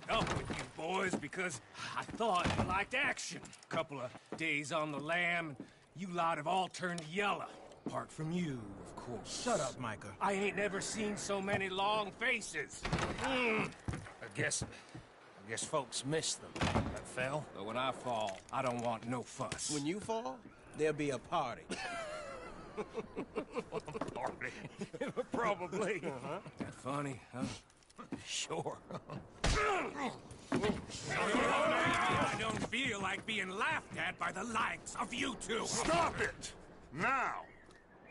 Up with you boys because I thought you liked action. Couple of days on the lam, and you lot have all turned yellow. Apart from you, of course. Shut up, Micah. I ain't never seen so many long faces. I guess folks miss them. That fell. But when I fall, I don't want no fuss. When you fall, there'll be a party. Party? Probably. That funny, huh? Sure. I don't feel like being laughed at by the likes of you two. Stop it! Now!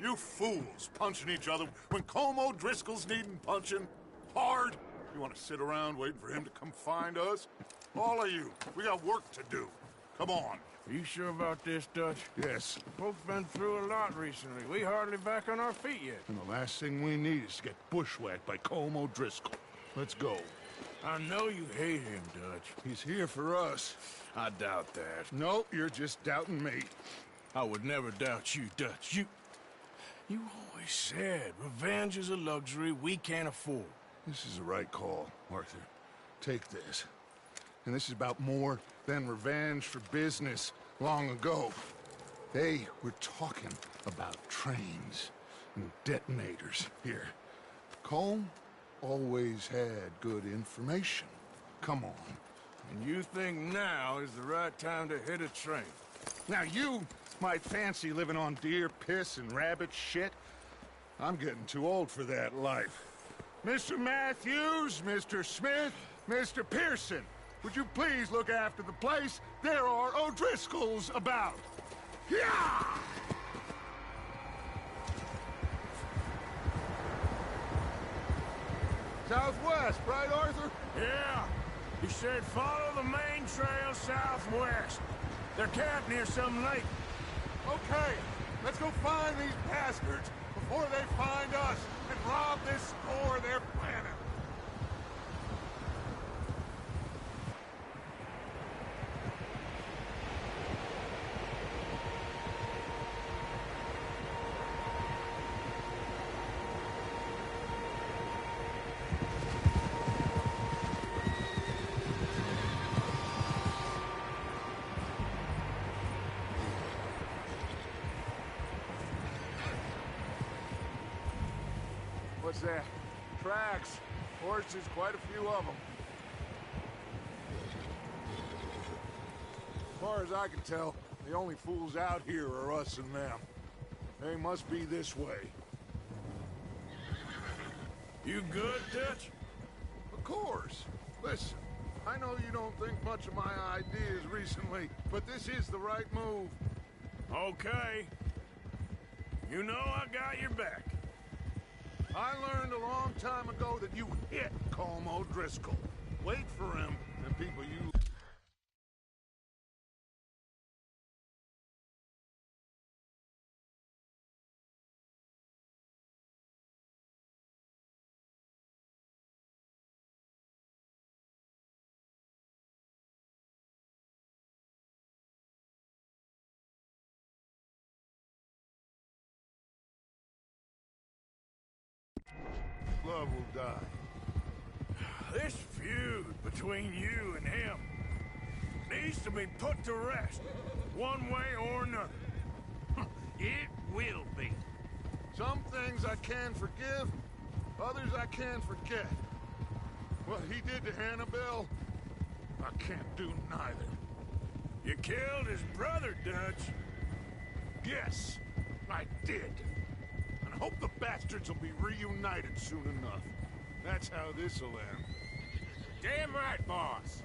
You fools punching each other when Colm O'Driscoll's needing punching hard. You want to sit around waiting for him to come find us? All of you, we got work to do. Come on. Are you sure about this, Dutch? Yes. Folks been through a lot recently. We hardly back on our feet yet. And the last thing we need is to get bushwhacked by Colm O'Driscoll. Let's go. I know you hate him, Dutch. He's here for us. I doubt that. No, you're just doubting me. I would never doubt you, Dutch. You always said revenge is a luxury we can't afford. This is the right call, Arthur. Take this. And this is about more than revenge for business long ago. They were talking about trains and detonators here. Colm always had good information. Come on. And you think now is the right time to hit a train? Now you might fancy living on deer piss and rabbit shit. I'm getting too old for that life. Mr. Matthews, Mr. Smith, Mr. Pearson, would you please look after the place? There are O'Driscolls about. Yeah! Southwest, right, Arthur? Yeah. He said follow the main trail southwest. They're camped near some lake. Okay, let's go find these bastards before they find us and rob this store they're planning. What's that? Tracks. Horses, quite a few of them. As far as I can tell, the only fools out here are us and them. They must be this way. You good, Dutch? Of course. Listen, I know you don't think much of my ideas recently, but this is the right move. Okay. You know I got your back. I learned a long time ago that you hit Colm O'Driscoll. Wait for him, and people you... Love will die. This feud between you and him needs to be put to rest, one way or another. It will be. Some things I can forgive, others I can't forget. What he did to Annabelle, I can't do neither. You killed his brother, Dutch. Yes, I did. And I hope the bastards will be reunited soon enough. That's how this'll end. Damn right, boss.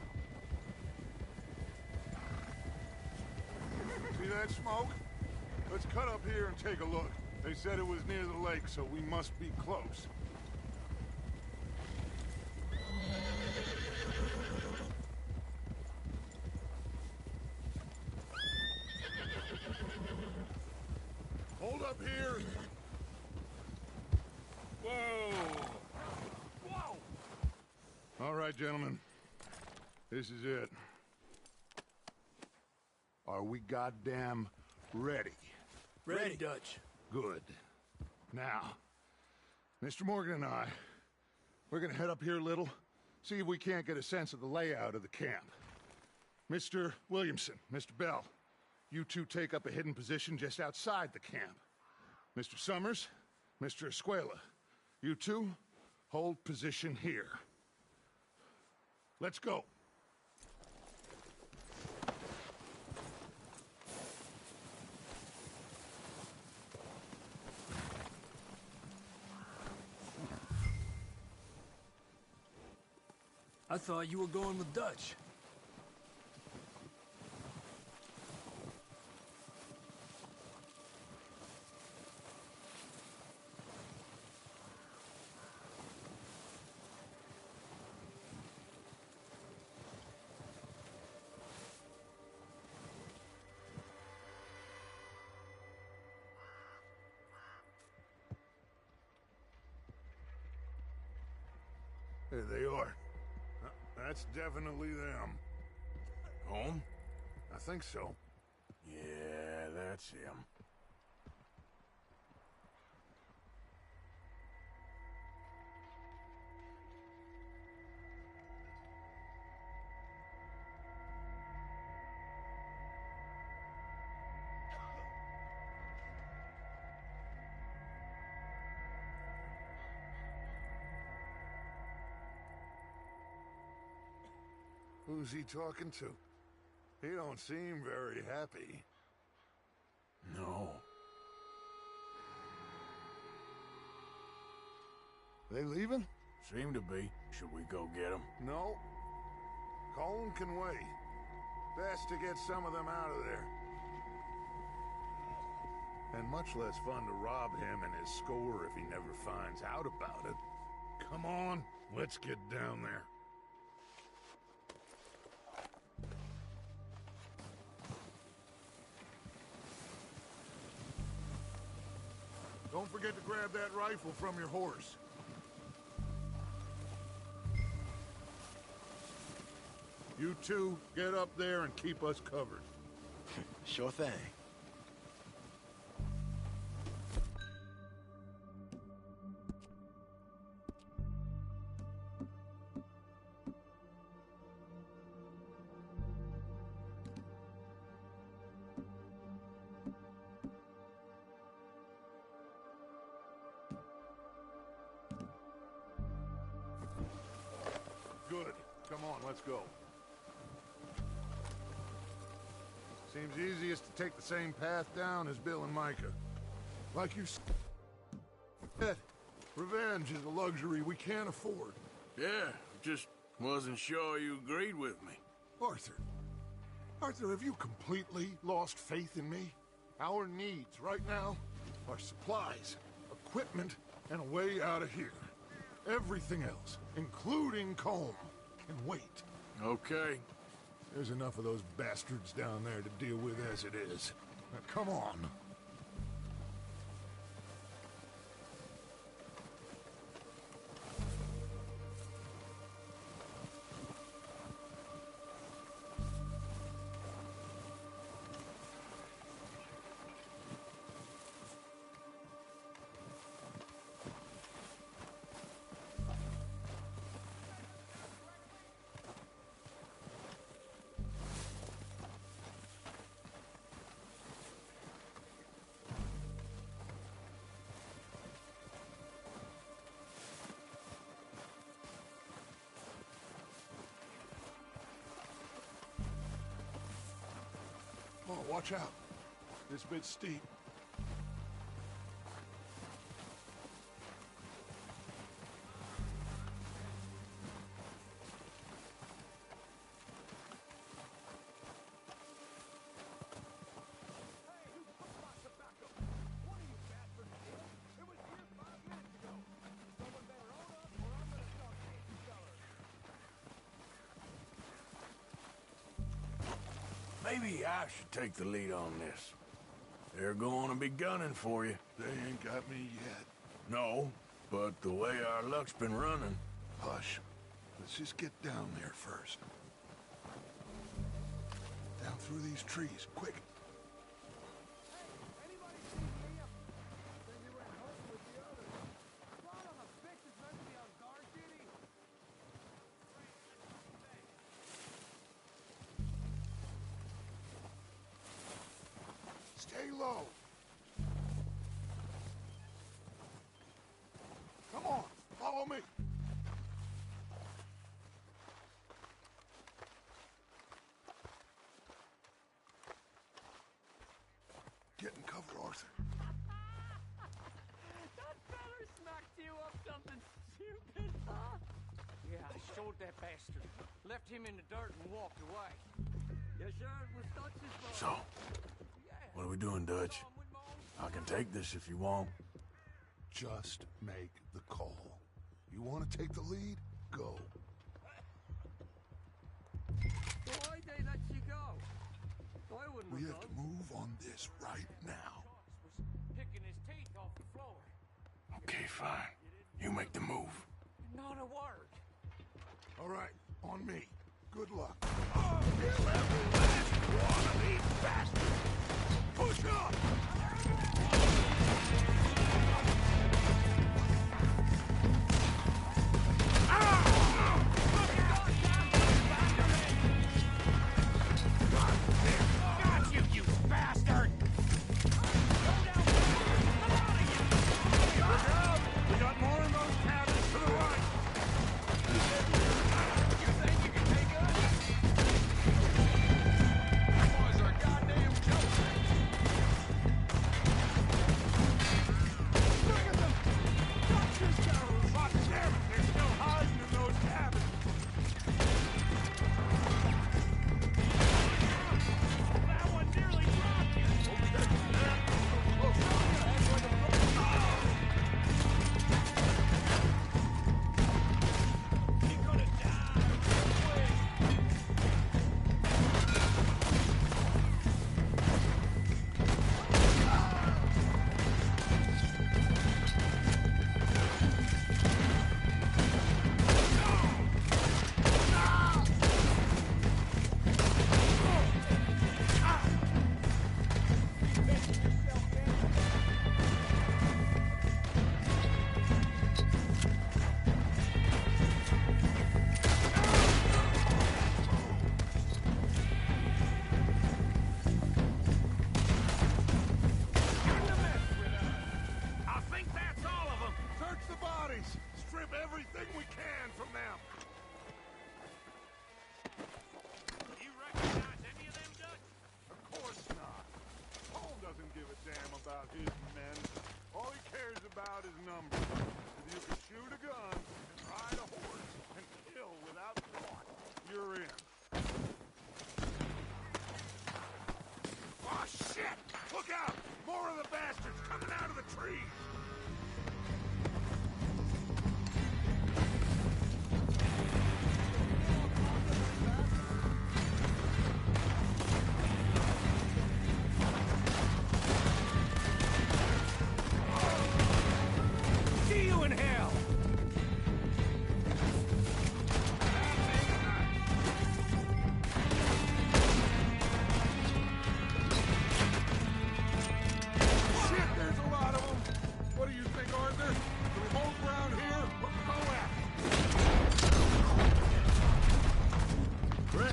See that smoke? Let's cut up here and take a look. They said it was near the lake, so we must be close. Hold up here. Whoa. Whoa! All right, gentlemen. This is it. Are we goddamn ready? Ready, Dutch. Good. Now, Mr. Morgan and I, we're gonna head up here a little, see if we can't get a sense of the layout of the camp. Mr. Williamson, Mr. Bell, you two take up a hidden position just outside the camp. Mr. Summers, Mr. Escuela, you two hold position here. Let's go. I thought you were going with Dutch. There they are. That's definitely them. Home? I think so. Yeah, that's him. Who's he talking to? He don't seem very happy. No. They leaving? Seem to be. Should we go get him? No. Colm can wait. Best to get some of them out of there. And much less fun to rob him and his score if he never finds out about it. Come on, let's get down there. Don't forget to grab that rifle from your horse. You two, get up there and keep us covered. Sure thing. Good. Come on, let's go. Seems easiest to take the same path down as Bill and Micah. Like you said, revenge is a luxury we can't afford. Yeah, just wasn't sure you agreed with me. Arthur. Arthur, have you completely lost faith in me? Our needs right now are supplies, equipment, and a way out of here. Everything else, including Colm, can wait. Okay. There's enough of those bastards down there to deal with as it is. Now, come on. Oh, watch out. This bit's steep. Maybe I should take the lead on this. They're going to be gunning for you. They ain't got me yet. No, but the way our luck's been running... Hush. Let's just get down there first. Down through these trees, quick. Stay low. Come on, follow me. Get in cover, Arthur. That feller smacked you up something stupid, huh? Yeah, I showed that bastard. Left him in the dirt and walked away. Yes, sir, it was Dutch's fault. So, what are we doing, Dutch? I can take this if you want. Just make the call. You want to take the lead? Go. So why'd they let you go? I wouldn't We have have to done. move on this right now. Was picking his teeth off the floor. Okay, fine. You make the move. Not a word. All right, on me. Good luck. Oh, you every last one of these bastards! Push up! Got you, you bastard! We got more in those cabins to the right! You think you can take us?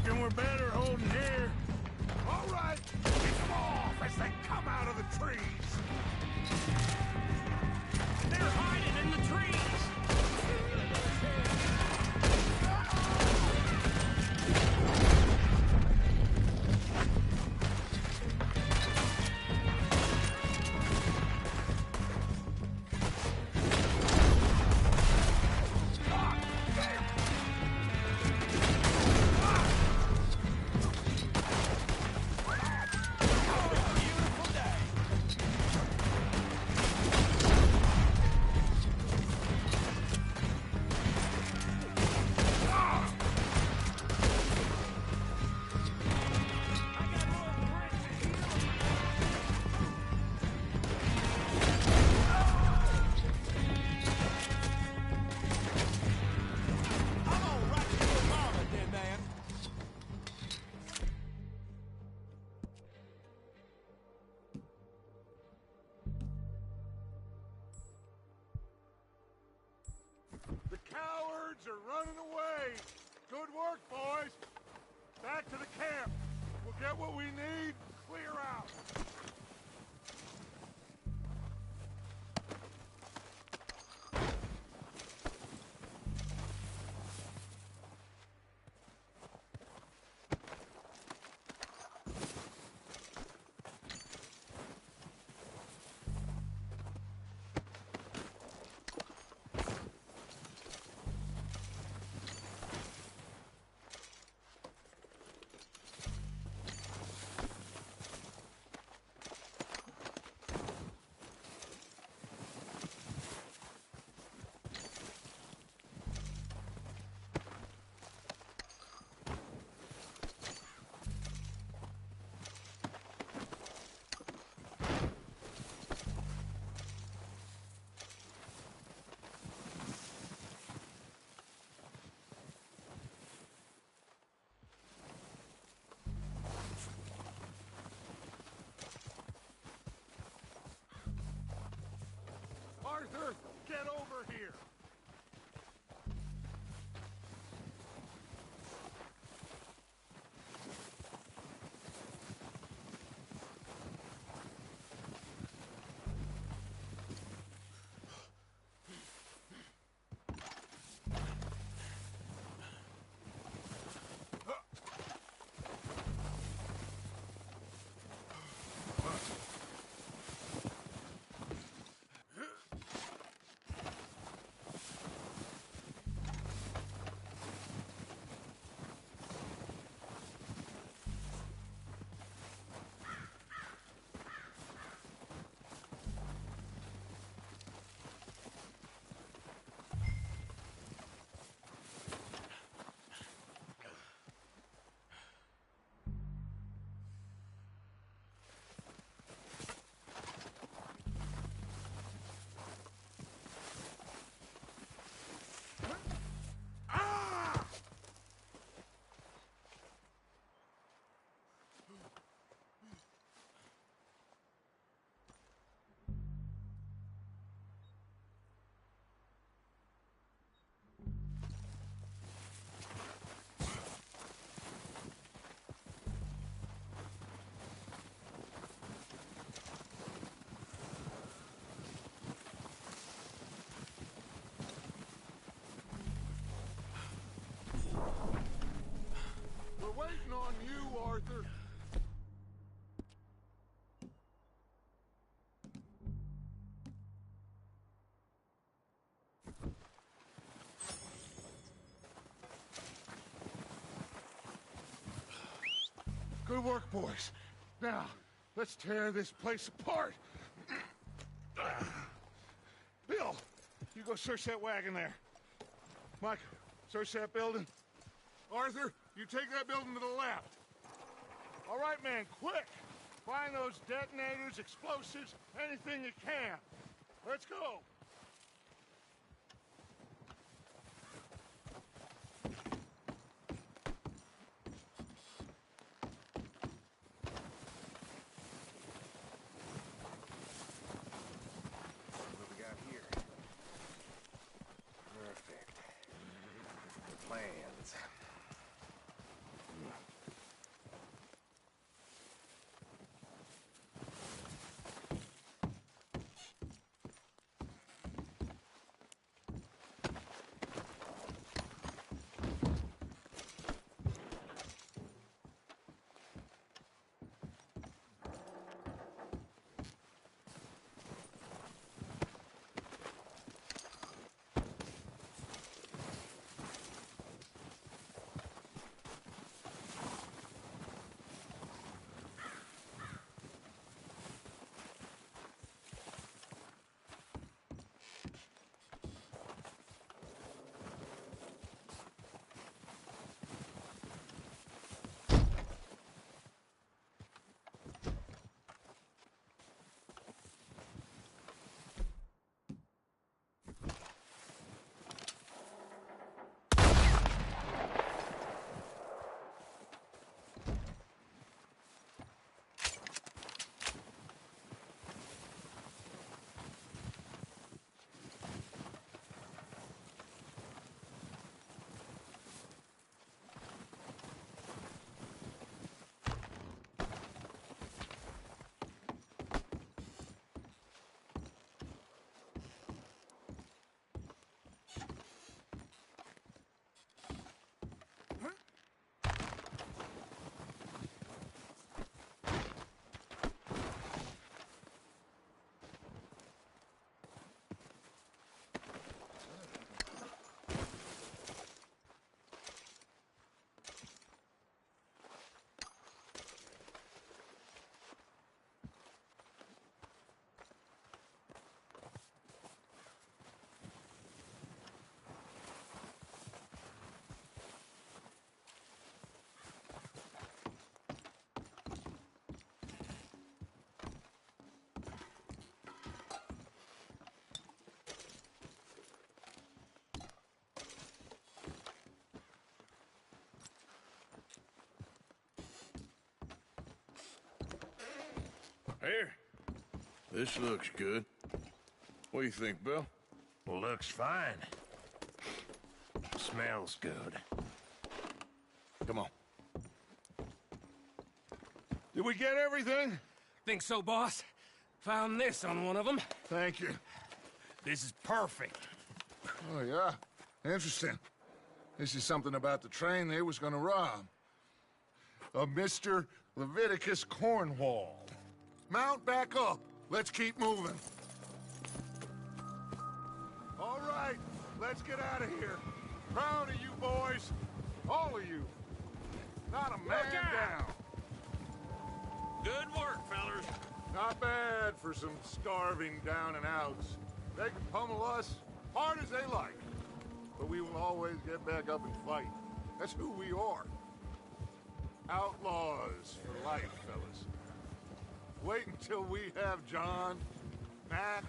reckon we're better holding here. All right, pick them off as they come out of the trees. They're hiding in the trees! The cowards are running away. Good work, boys. Back to the camp. We'll get what we need, clear out. Arthur, get over here. We're waiting on you, Arthur. Good work, boys. Now, let's tear this place apart. Bill, you go search that wagon there. Mike, search that building. Arthur, you take that building to the left. All right, man, quick. Find those detonators, explosives, anything you can. Let's go. What we got here? Perfect. Plans. Here. This looks good. What do you think, Bill? Looks fine. Smells good. Come on. Did we get everything? Think so, boss? Found this on one of them. Thank you. This is perfect. Oh, yeah? Interesting. This is something about the train they was gonna rob. A Mr. Leviticus Cornwall. Mount back up. Let's keep moving. All right, let's get out of here. Proud of you boys. All of you. Not a man down. Good work, fellers. Not bad for some starving down and outs. They can pummel us hard as they like. But we will always get back up and fight. That's who we are. Outlaws for life, fellas. Wait until we have John, Mac,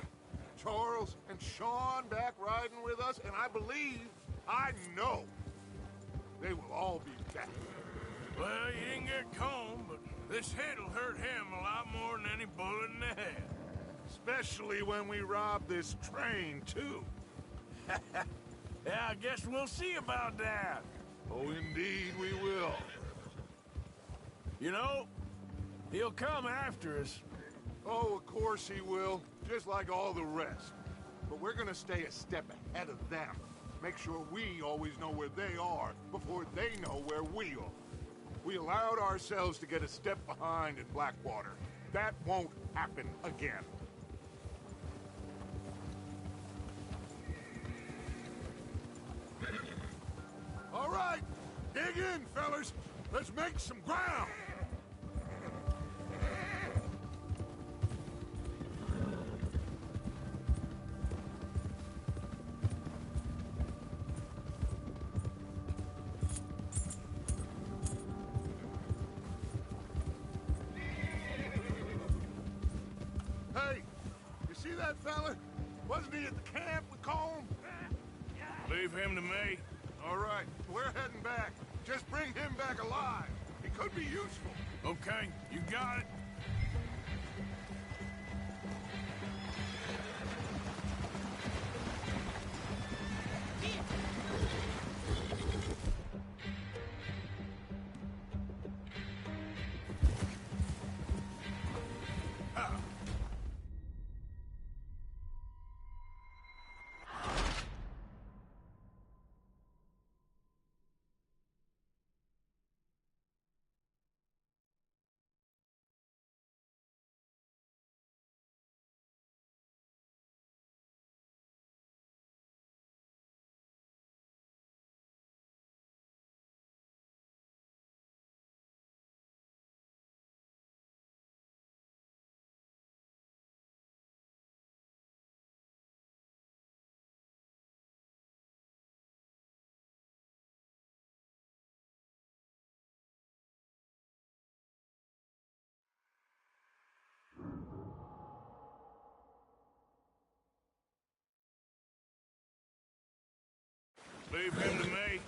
Charles, and Sean back riding with us, and I know, they will all be back. Well, you didn't get Combe, but this hit'll hurt him a lot more than any bullet in the head. Especially when we rob this train, too. Yeah, I guess we'll see about that. Oh, indeed we will. You know, he'll come after us. Oh, of course he will, just like all the rest. But we're gonna stay a step ahead of them. Make sure we always know where they are before they know where we are. We allowed ourselves to get a step behind in Blackwater. That won't happen again. All right, dig in, fellas. Let's make some ground. Hey, you see that fella? Wasn't he at the camp with Combe? Leave him to me. All right, we're heading back. Just bring him back alive. He could be useful. Okay, you got it. Leave him to me.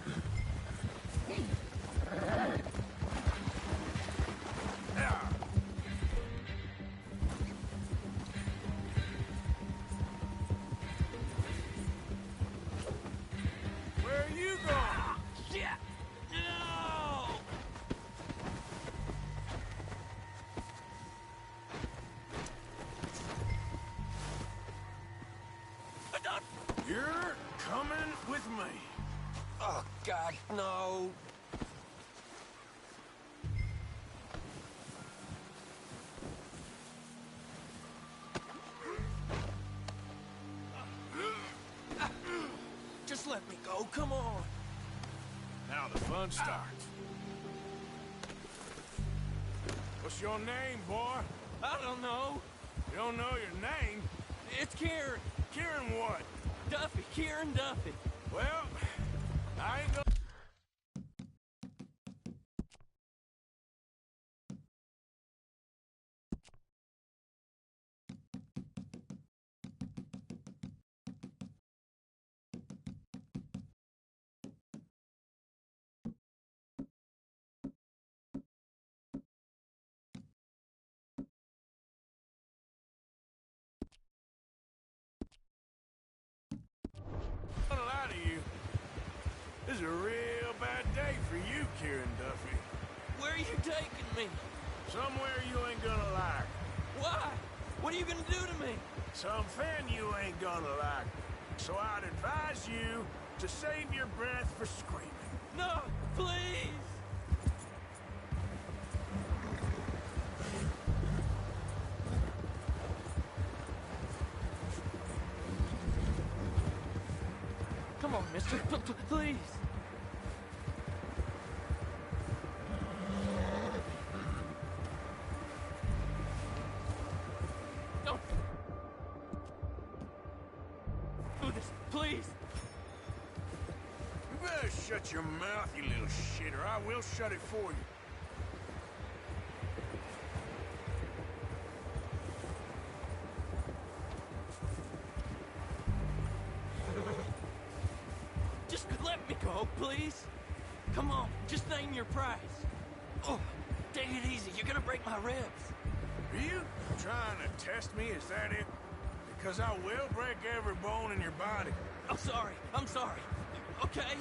Yeah. Where are you going? Shit! No! You're coming with me. Oh, God, no. Just let me go, come on. Now the fun starts. What's your name, boy? I don't know. You don't know your name? It's Kieran. Kieran what? Duffy, Kieran Duffy. Well, I ain't gonna... a real bad day for you, Kieran Duffy. Where are you taking me? Somewhere you ain't gonna like. Why? What are you gonna do to me? Something you ain't gonna like. So I'd advise you to save your breath for screaming. No, please! Come on, mister. Please. Don't do this, please. You better shut your mouth, you little shit, or I will shut it for you. Just let me go, please. Come on, just name your price. Oh, take it easy. You're gonna break my ribs. Are you trying to test me? Is that it? Because I will break every bone in your body. I'm sorry. I'm sorry. Okay?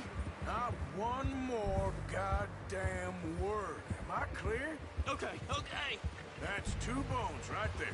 Not one more goddamn word. Am I clear? Okay. Okay. That's 2 bones right there.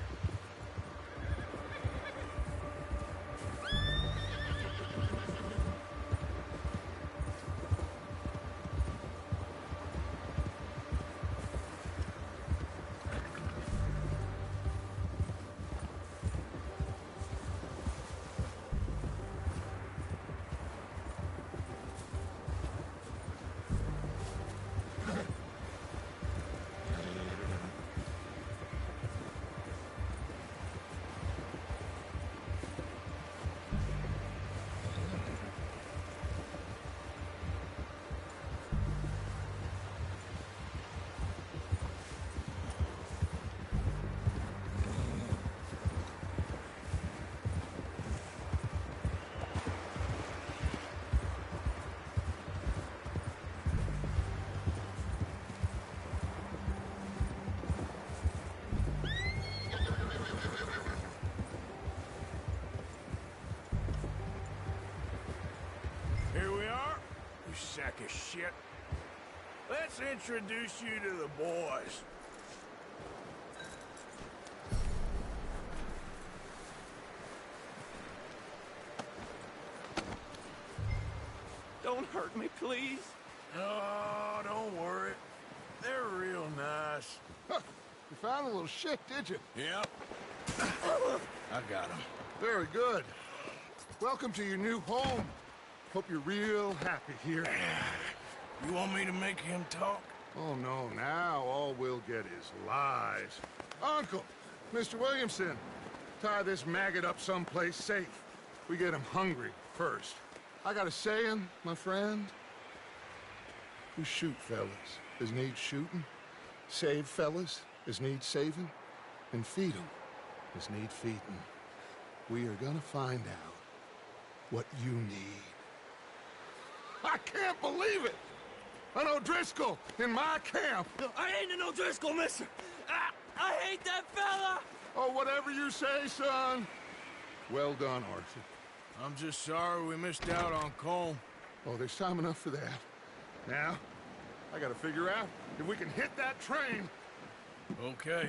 Here we are, you sack of shit. Let's introduce you to the boys. Don't hurt me, please. Oh, don't worry. They're real nice. Huh, you found a little shit, did you? Yep. I got him. Very good. Welcome to your new home. Hope you're real happy here. You want me to make him talk? Oh, no, now all we'll get is lies. Uncle, Mr. Williamson, tie this maggot up someplace safe. We get him hungry first. I got a saying, my friend. We shoot fellas as need shooting, save fellas as need saving, and feed 'em as need feeding. We are gonna find out what you need. I can't believe it! An O'Driscoll in my camp! I ain't an O'Driscoll, mister. I hate that fella! Oh, whatever you say, son. Well done, Arthur. I'm just sorry we missed out on Colm. Oh, there's time enough for that. Now, I gotta figure out if we can hit that train. Okay.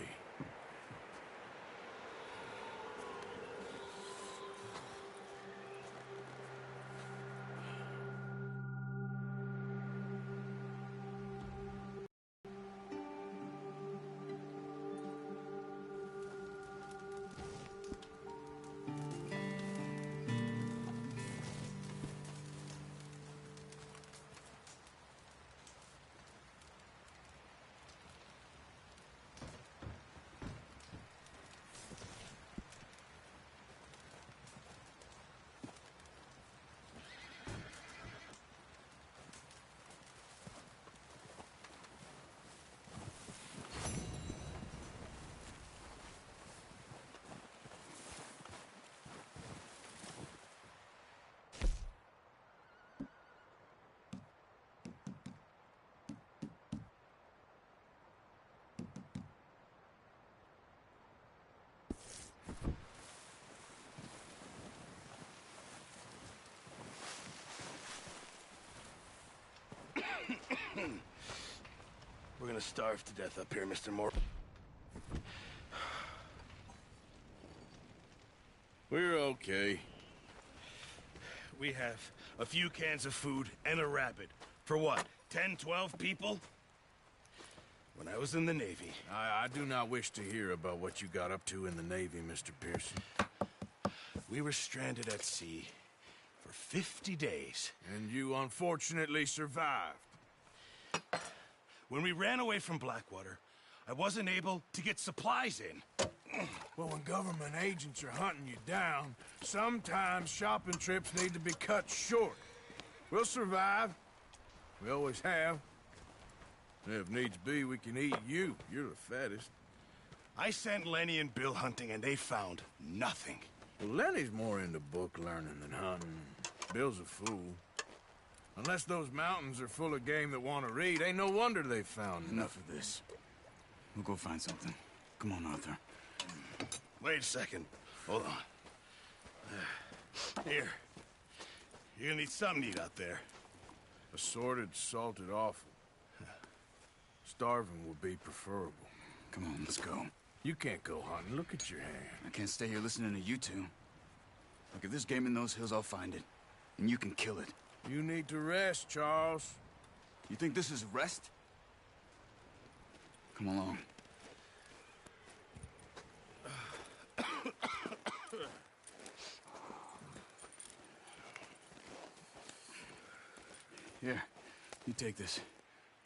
We're gonna starve to death up here, Mr. Moore. We're okay. We have a few cans of food and a rabbit. For what, 10, 12 people? When I was in the Navy... I do not wish to hear about what you got up to in the Navy, Mr. Pearson. We were stranded at sea for 50 days. And you unfortunately survived. When we ran away from Blackwater, I wasn't able to get supplies in. Well, when government agents are hunting you down, sometimes shopping trips need to be cut short. We'll survive. We always have. If needs be, we can eat you. You're the fattest. I sent Lenny and Bill hunting, and they found nothing. Well, Lenny's more into book learning than hunting. Bill's a fool. Unless those mountains are full of game that want to read, ain't no wonder they found Enough of this. We'll go find something. Come on, Arthur. Wait a second. Hold on. Here. You're gonna need something to eat out there. Assorted, salted offal. Starving would be preferable. Come on, let's go. You can't go hunting. Look at your hand. I can't stay here listening to you two. Look, if there's game in those hills, I'll find it. And you can kill it. You need to rest, Charles. You think this is rest? Come along. Here, you take this.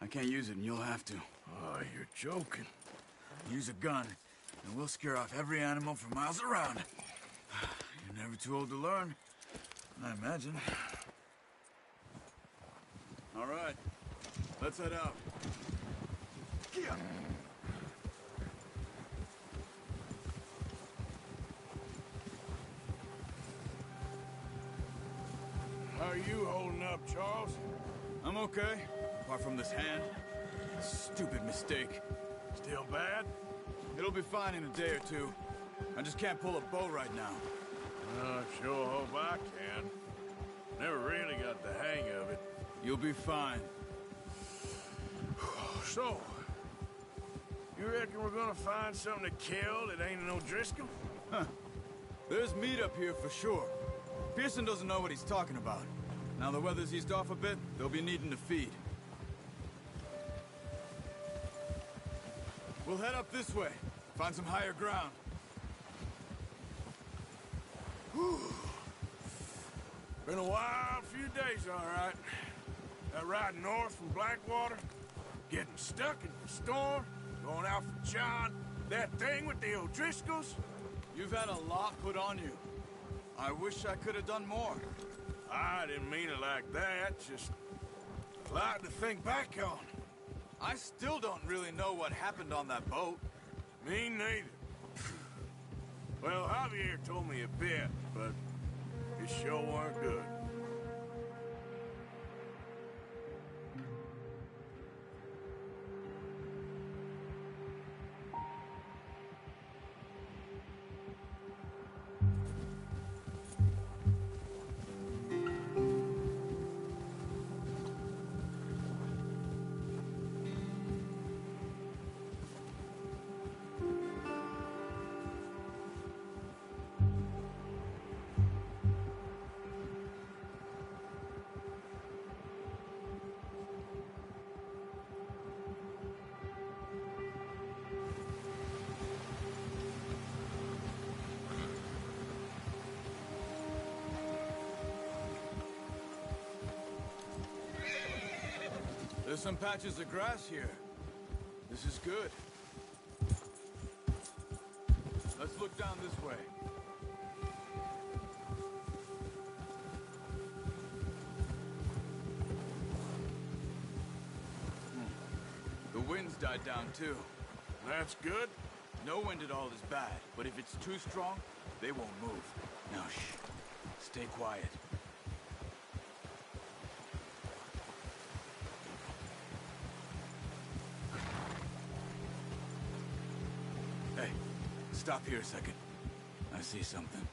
I can't use it, and you'll have to. Oh, you're joking. Use a gun, and we'll scare off every animal for miles around. You're never too old to learn, I imagine. All right, let's head out. Yeah. How are you holding up, Charles? I'm okay, apart from this hand. Stupid mistake. Still bad? It'll be fine in a day or two. I just can't pull a bow right now. I sure hope I can. Never really got the hang of it. You'll be fine. So, you reckon we're gonna find something to kill that ain't no Driscoll? There's meat up here for sure. Pearson doesn't know what he's talking about. Now the weather's eased off a bit, they'll be needing to feed. We'll head up this way, find some higher ground. Whew. Been a wild few days, all right. That ride north from Blackwater, getting stuck in the storm, going out for John, that thing with the O'Driscolls. You've had a lot put on you. I wish I could have done more. I didn't mean it like that, just a lot to think back on. I still don't really know what happened on that boat. Me neither. Well, Javier told me a bit, but it sure weren't good. There's some patches of grass here. This is good. Let's look down this way. The wind's died down too. That's good. No wind at all is bad, but if it's too strong, they won't move. Now shh. Stay quiet. Hey, stop here a second. I see something.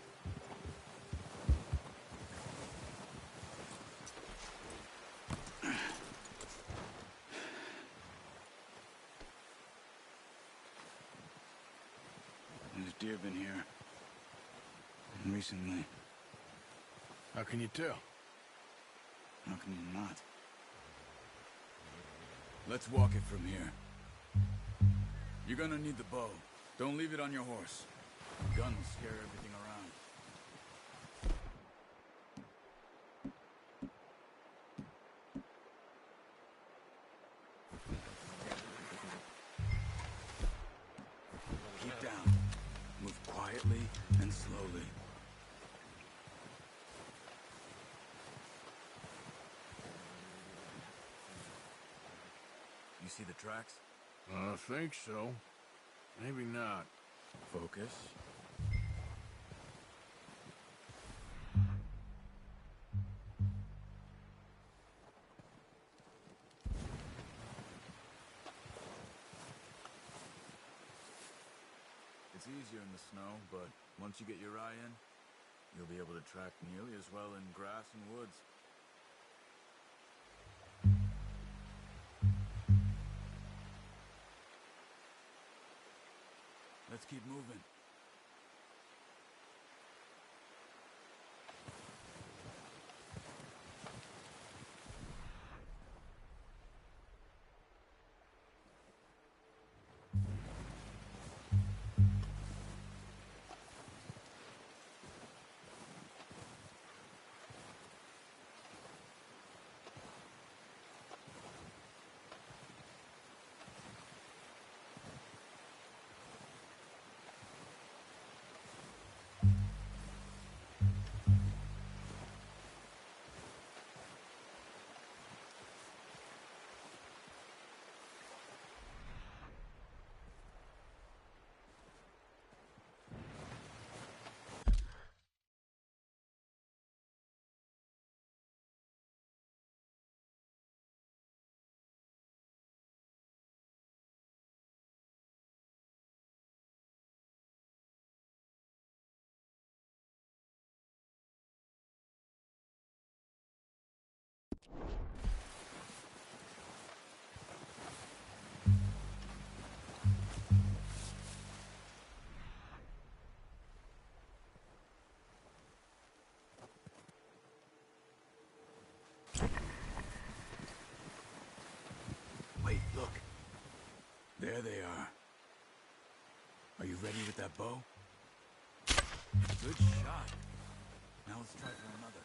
deer been here? Recently. How can you tell? How can you not? Let's walk it from here. You're gonna need the bow. Don't leave it on your horse. The gun will scare everything around. Keep down. Move quietly and slowly. You see the tracks? I think so. Maybe not. Focus. It's easier in the snow, but once you get your eye in, you'll be able to track nearly as well in grass and woods. Let's keep moving. Wait, look. There they are. Are you ready with that bow? Good shot. Now let's try for another.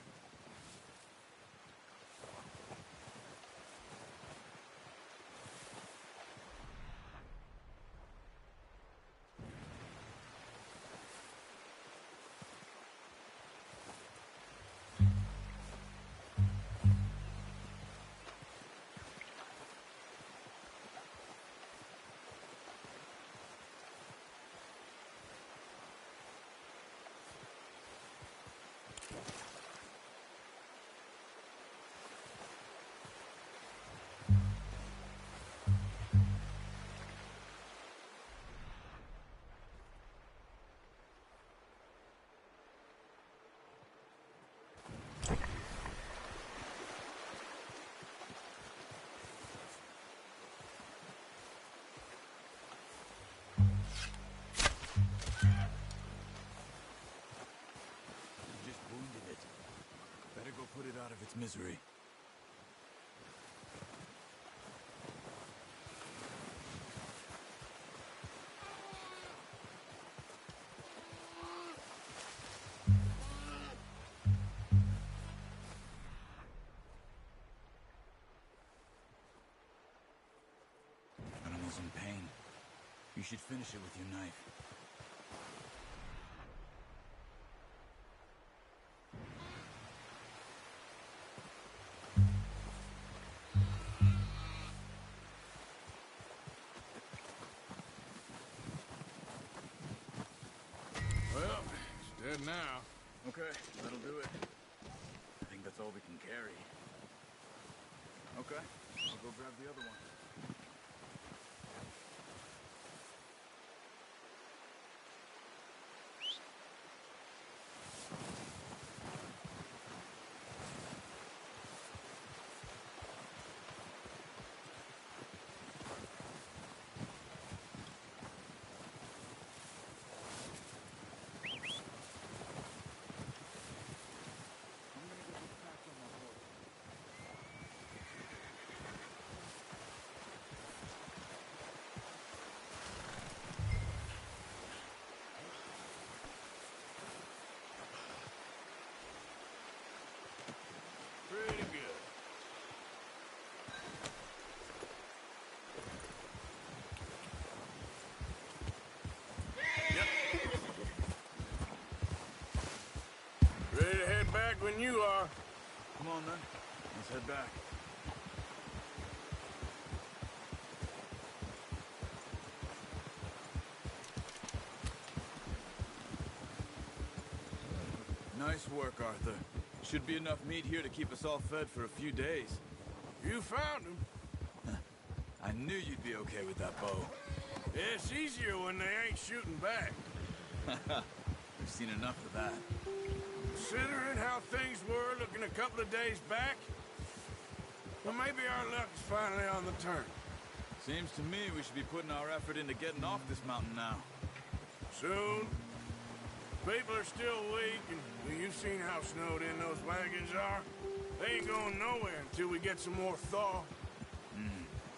Put it out of its misery. Animal's in pain. You should finish it with your knife. Well, it's dead now. Okay, that'll do it. I think that's all we can carry. Okay, I'll go grab the other one. back when you are. Come on, then. Let's head back. Nice work, Arthur. Should be enough meat here to keep us all fed for a few days. You found him. I knew you'd be okay with that bow. It's easier when they ain't shooting back. We've seen enough of that. Considering how things were looking a couple of days back, well, maybe our luck is finally on the turn. Seems to me we should be putting our effort into getting off this mountain now. Soon. People are still weak, and well, you've seen how snowed in those wagons are. They ain't going nowhere until we get some more thaw.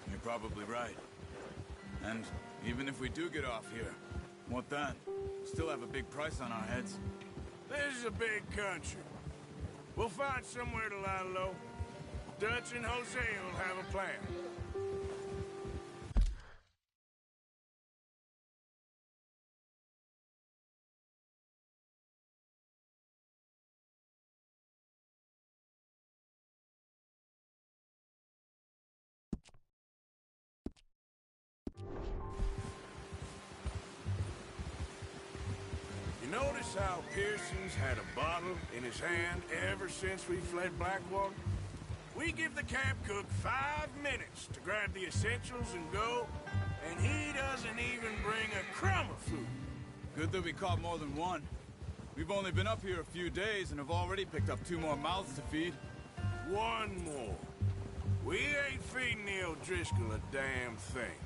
You're probably right. And even if we do get off here, what then? We still have a big price on our heads. This is a big country. We'll find somewhere to lie low. Dutch and Jose will have a plan. You notice how Pearson's had a bottle in his hand ever since we fled Blackwater? We give the camp cook 5 minutes to grab the essentials and go, and he doesn't even bring a crumb of food. Good that we caught more than one. We've only been up here a few days and have already picked up 2 more mouths to feed. 1 more. We ain't feeding the O'Driscoll a damn thing.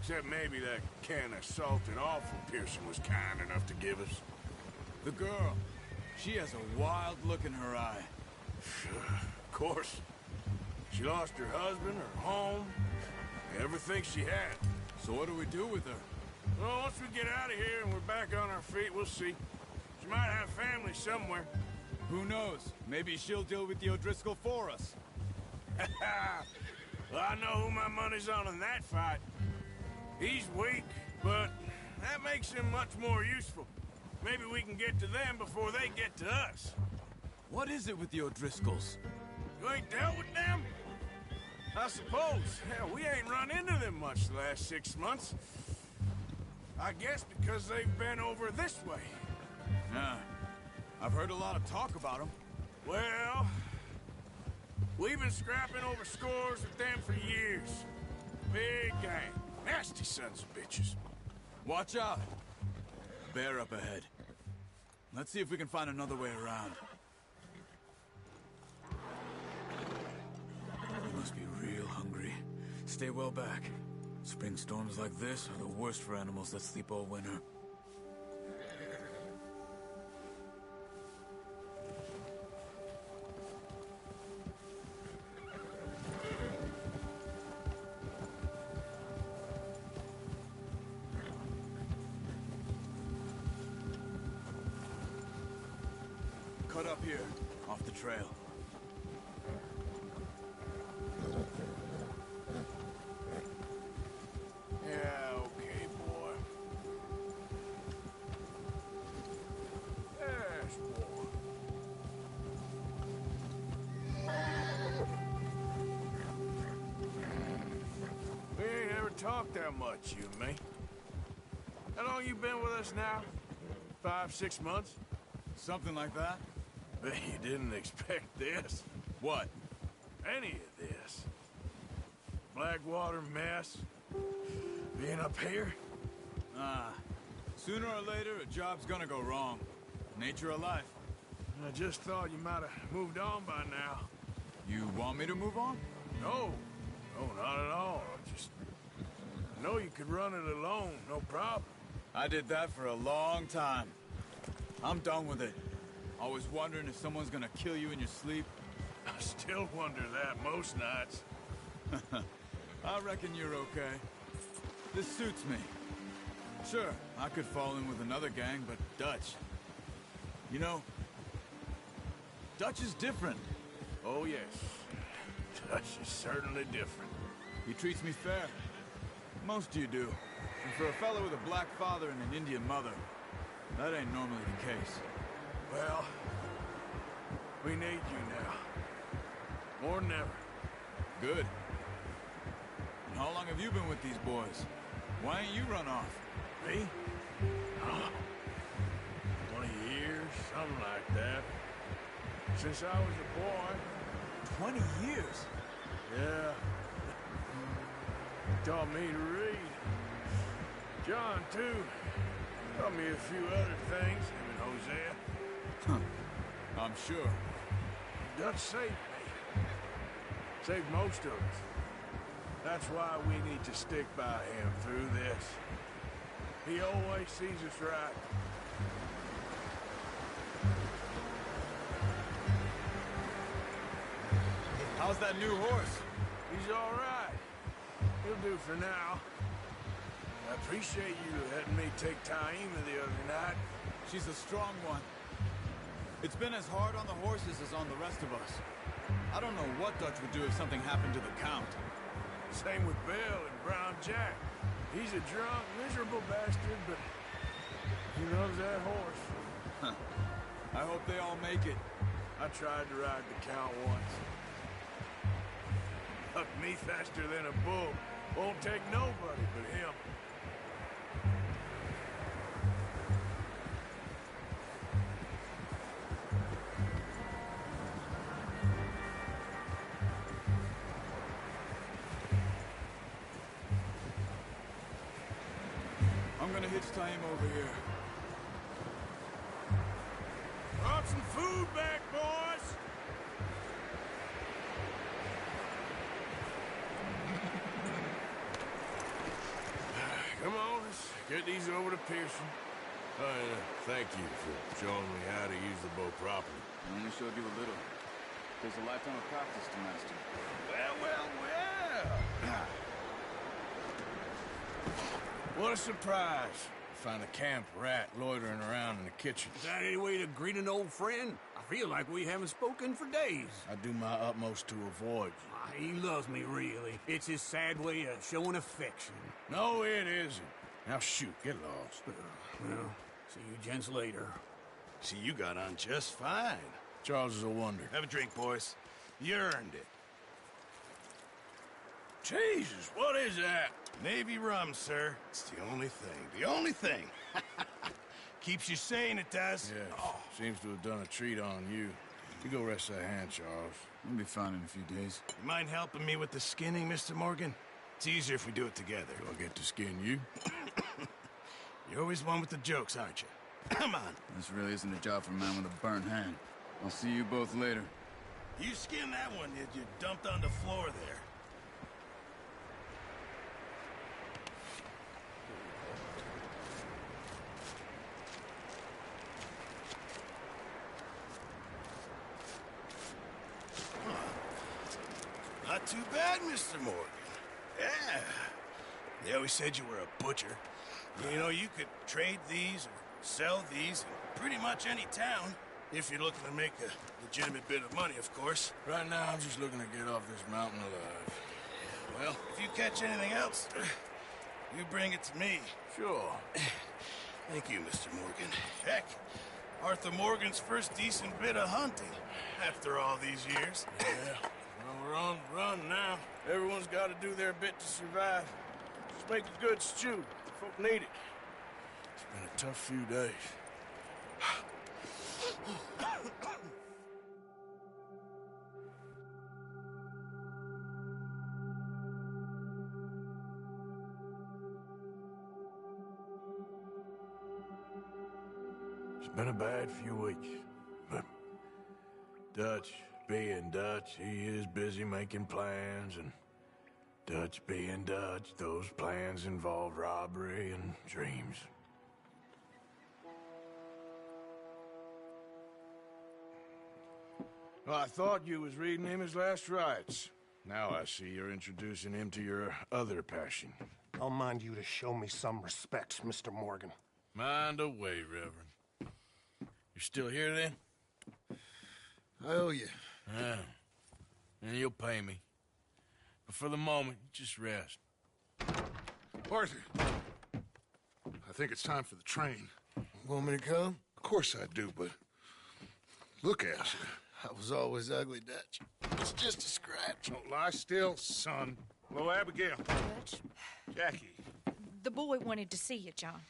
Except maybe that can of salted offal Pearson was kind enough to give us. The girl, she has a wild look in her eye. Of course. She lost her husband, her home, everything she had. So what do we do with her? Well, once we get out of here and we're back on our feet, we'll see. She might have family somewhere. Who knows? Maybe she'll deal with the O'Driscoll for us. Well, I know who my money's on in that fight. He's weak, but that makes him much more useful. Maybe we can get to them before they get to us. What is it with the O'Driscolls? You ain't dealt with them? I suppose. Hell, we ain't run into them much the last 6 months. I guess because they've been over this way. Yeah, I've heard a lot of talk about them. Well, we've been scrapping over scores with them for years. Big gang. Nasty sons of bitches. Watch out! Bear up ahead. Let's see if we can find another way around. You must be real hungry. Stay well back. Spring storms like this are the worst for animals that sleep all winter. Cut up here, off the trail. Yeah, okay, boy. Yes, boy. We ain't ever talked that much, you and me. How long you been with us now? 5, 6 months? Something like that? Bet you didn't expect this. What? Any of this. Blackwater mess. Being up here. Sooner or later, a job's gonna go wrong. Nature of life. I just thought you might have moved on by now. You want me to move on? No. No, not at all. I know you could run it alone, no problem. I did that for a long time. I'm done with it. Always wondering if someone's gonna kill you in your sleep. I still wonder that most nights. I reckon you're okay. This suits me. Sure, I could fall in with another gang, but Dutch... You know, Dutch is different. Oh, yes. Dutch is certainly different. He treats me fair. Most of you do. And for a fellow with a black father and an Indian mother, that ain't normally the case. Well, We need you now. More than ever. Good. And how long have you been with these boys? Why ain't you run off? Me? Oh, 20 years, something like that. Since I was a boy. 20 years? Yeah. Taught me to read. John, too. Taught me a few other things, him and Hosea. Huh. I'm sure. Dutch saved me. Saved most of us. That's why we need to stick by him through this. He always sees us right. How's that new horse? He's all right. He'll do for now. I appreciate you letting me take Taima the other night. She's a strong one. It's been as hard on the horses as on the rest of us. I don't know what Dutch would do if something happened to the Count. Same with Bill and Brown Jack. He's a drunk, miserable bastard, but he loves that horse. Huh. I hope they all make it. I tried to ride the Count once. Hucked me faster than a bull. Won't take nobody but him. I'm gonna hitch Taima over here. Brought some food back, boys! Come on, let's get these over to Pearson. Thank you for showing me how to use the boat properly. I only showed you a little. There's a lifetime of practice to master. Well. What a surprise. Find a camp rat loitering around in the kitchen. Is that any way to greet an old friend? I feel like we haven't spoken for days. I do my utmost to avoid you. He loves me, really. It's his sad way of showing affection. No, it isn't. Now shoot, get lost. Well, see you gents later. See, you got on just fine. Charles is a wonder. Have a drink, boys. You earned it. Jesus, what is that? Navy rum, sir. It's the only thing. The only thing. Keeps you sane, it does. Yeah, seems to have done a treat on you. You go rest that hand, Charles. We'll be fine in a few days. You mind helping me with the skinning, Mr. Morgan? It's easier if we do it together. Do I get to skin you? You're always one with the jokes, aren't you? Come on. This really isn't a job for a man with a burnt hand. I'll see you both later. You skinned that one you dumped on the floor there. Not too bad, Mr. Morgan. Yeah. They always said you were a butcher. You know, you could trade these or sell these in pretty much any town, if you're looking to make a legitimate bit of money, of course. Right now, I'm just looking to get off this mountain alive. Well, if you catch anything else, you bring it to me. Sure. Thank you, Mr. Morgan. Heck, Arthur Morgan's first decent bit of hunting after all these years. Yeah. Well, we're on the run now. Everyone's got to do their bit to survive. Just make a good stew. Folk need it. It's been a tough few days. It's been a bad few weeks, but Dutch being Dutch, he is busy making plans, and Dutch being Dutch, those plans involve robbery and dreams. Well, I thought you was reading him his last rites. Now I see you're introducing him to your other passion. I'll mind you to show me some respect, Mr. Morgan. Mind away, Reverend. You're still here, then? I owe you. Yeah. And you'll pay me. But for the moment, just rest. Arthur, I think it's time for the train. Want me to come? Of course I do, but look at you. I was always ugly, Dutch. It's just a scratch. Don't lie still, son. Hello, Abigail. Dutch, Jackie. the boy wanted to see you, John.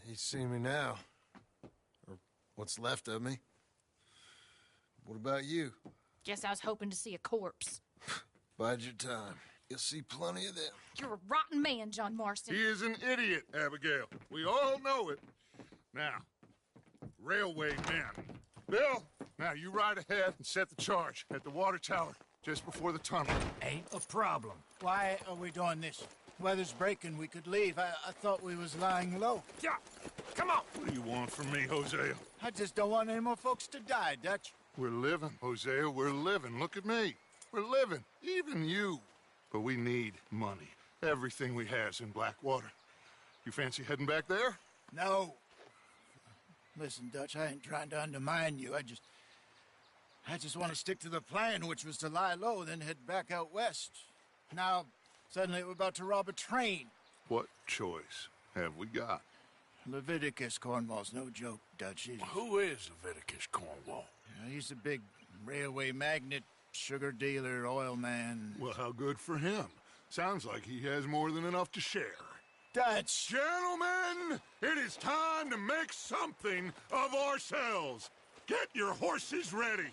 He's seen me now. Or what's left of me. What about you? Guess I was hoping to see a corpse. Bide your time. You'll see plenty of them. You're a rotten man, John Marston. He is an idiot, Abigail. We all know it. Now, railway men. Bill, now you ride ahead and set the charge at the water tower just before the tunnel. Ain't a problem. Why are we doing this? Weather's breaking. We could leave. I thought we was lying low. Yeah, come on. What do you want from me, Hosea? I just don't want any more folks to die, Dutch. We're living, Hosea. We're living. Look at me. We're living. Even you. But we need money. Everything we has in Blackwater. You fancy heading back there? No. Listen, Dutch, I ain't trying to undermine you. I just want to stick to the plan, which was to lie low, then head back out west. Now, suddenly we're about to rob a train. What choice have we got? Leviticus Cornwall's no joke, Dutch. Who is Leviticus Cornwall? He's a big railway magnate, sugar dealer, oil man. Well, how good for him. Sounds like he has more than enough to share. Dutch! Gentlemen, it is time to make something of ourselves. Get your horses ready.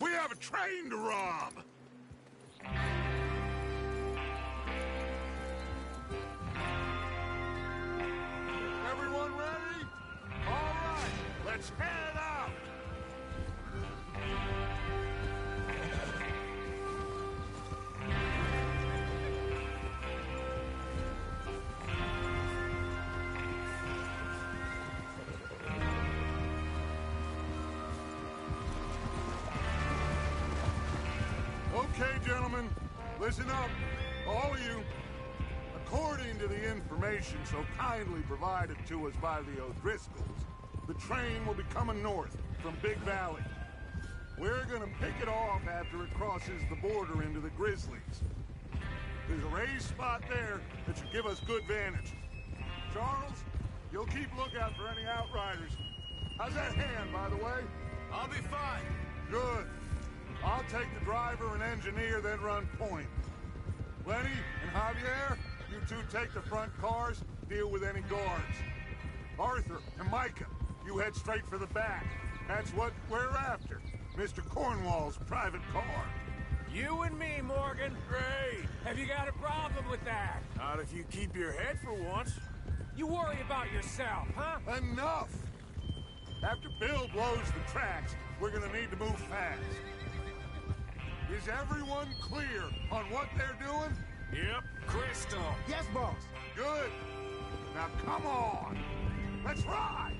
We have a train to rob. Everyone ready? All right, let's head out. Okay, gentlemen, listen up, all of you. According to the information so kindly provided to us by the O'Driscolls, the train will be coming north from Big Valley. We're gonna pick it off after it crosses the border into the Grizzlies. There's a raised spot there that should give us good vantage. Charles, you'll keep lookout for any outriders. How's that hand, by the way? I'll be fine. Good. I'll take the driver and engineer, then run point. Lenny and Javier, you two take the front cars, deal with any guards. Arthur and Micah, you head straight for the back. That's what we're after. Mr. Cornwall's private car. You and me, Morgan. Great. Have you got a problem with that? Not if you keep your head for once. You worry about yourself, huh? Enough! After Bill blows the tracks, we're gonna need to move fast. Is everyone clear on what they're doing? Yep. Crystal. Yes, boss. Good. Now come on. Let's ride.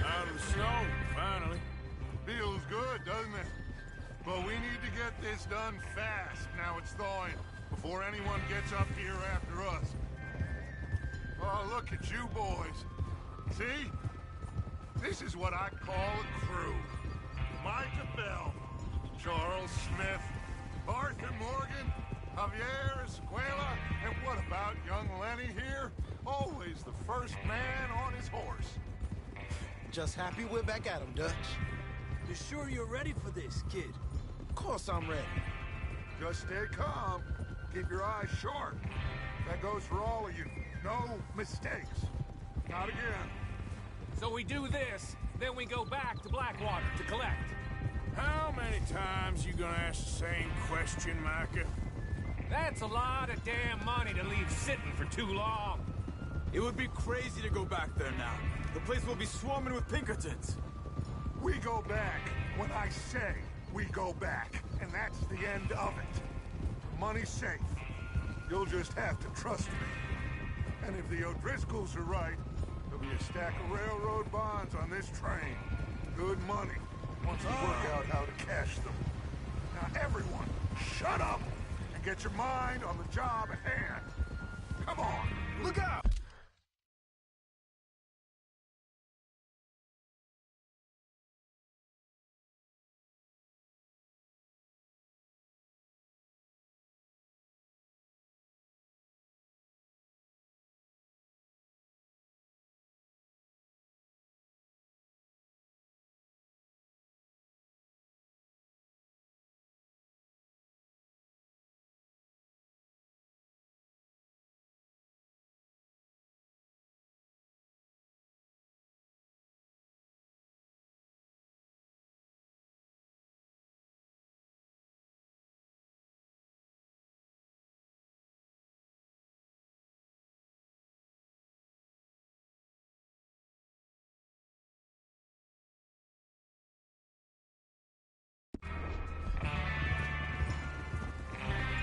Out of the snow, finally. Feels good, doesn't it? But we need to get this done fast. Now it's thawing, before anyone gets up here after us. Oh, look at you boys. See? This is what I call a crew. Micah Bell, Charles Smith, Arthur Morgan, Javier Escuela, and what about young Lenny here? Always the first man on his horse. Just happy we're back at him, Dutch. You sure you're ready for this, kid? Of course I'm ready. Just stay calm. Keep your eyes sharp. That goes for all of you. No mistakes. Not again. So we do this, then we go back to Blackwater to collect. How many times you gonna ask the same question, Micah? That's a lot of damn money to leave sitting for too long. It would be crazy to go back there now. The place will be swarming with Pinkertons. We go back when I say we go back. And that's the end of it. Money's safe. You'll just have to trust me. And if the O'Driscolls are right, there'll be a stack of railroad bonds on this train. Good money, once we work out how to cash them. Now everyone, shut up and get your mind on the job at hand. Come on, look out!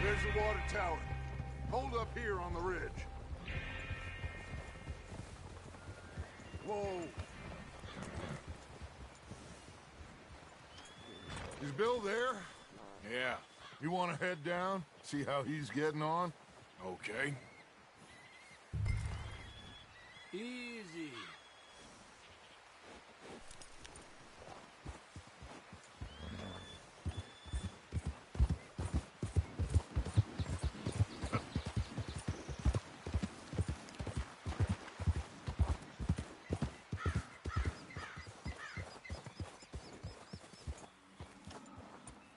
There's the water tower. Hold up here on the ridge. Whoa. Is Bill there? Yeah. You want to head down? See how he's getting on? Okay. Easy.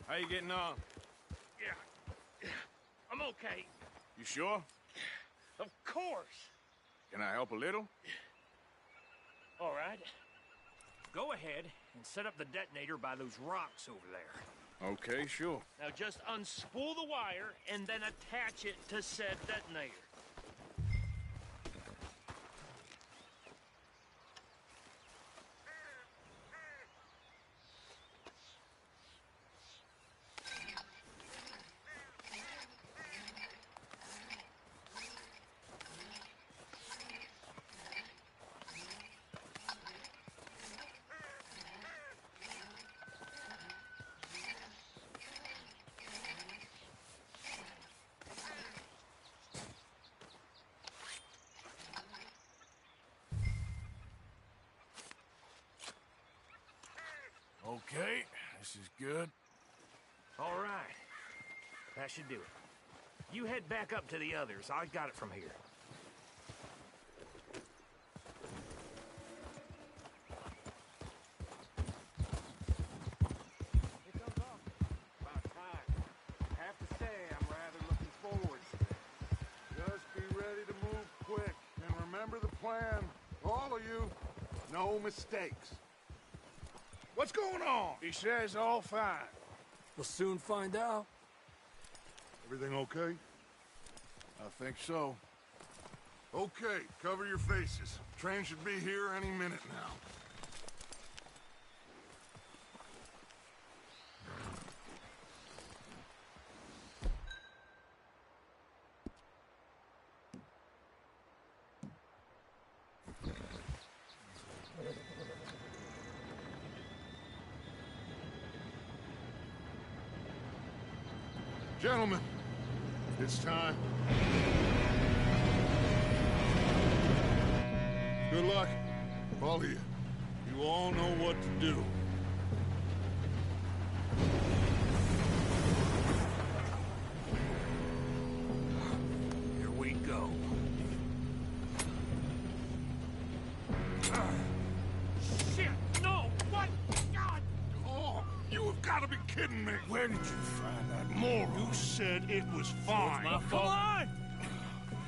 How you getting on? Yeah. I'm okay. You sure? Of course. Can I help a little? All right. Go ahead and set up the detonator by those rocks over there. Okay, sure. Now just unspool the wire and then attach it to said detonator. Okay, this is good. All right. That should do it. You head back up to the others. I got it from here. Here comes up. About time. I have to say, I'm rather looking forward to this. Just be ready to move quick. And remember the plan. All of you, no mistakes. What's going on? He says all fine. We'll soon find out. Everything okay? I think so. Okay, cover your faces. Train should be here any minute now. Gentlemen, it's time. Good luck, all of you. You all know what to do. Here we go. Shit! No! What? God! Oh, you have got to be kidding me. Where did you find that moron? You said it was fine. my Come fault. on!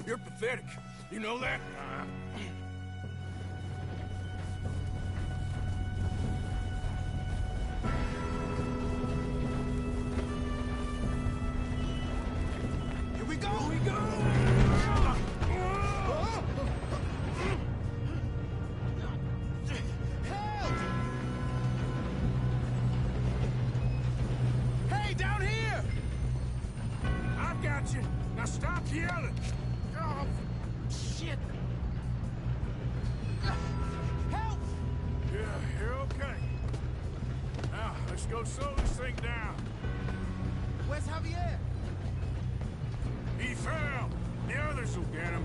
You're pathetic. You know that? Here we go! Here we go! Help! Hey, down here! I've got you. Now stop yelling! Oh, shit! Help! Yeah, you're okay. Now, let's go slow this thing down. Where's Javier? He fell. The others will get him.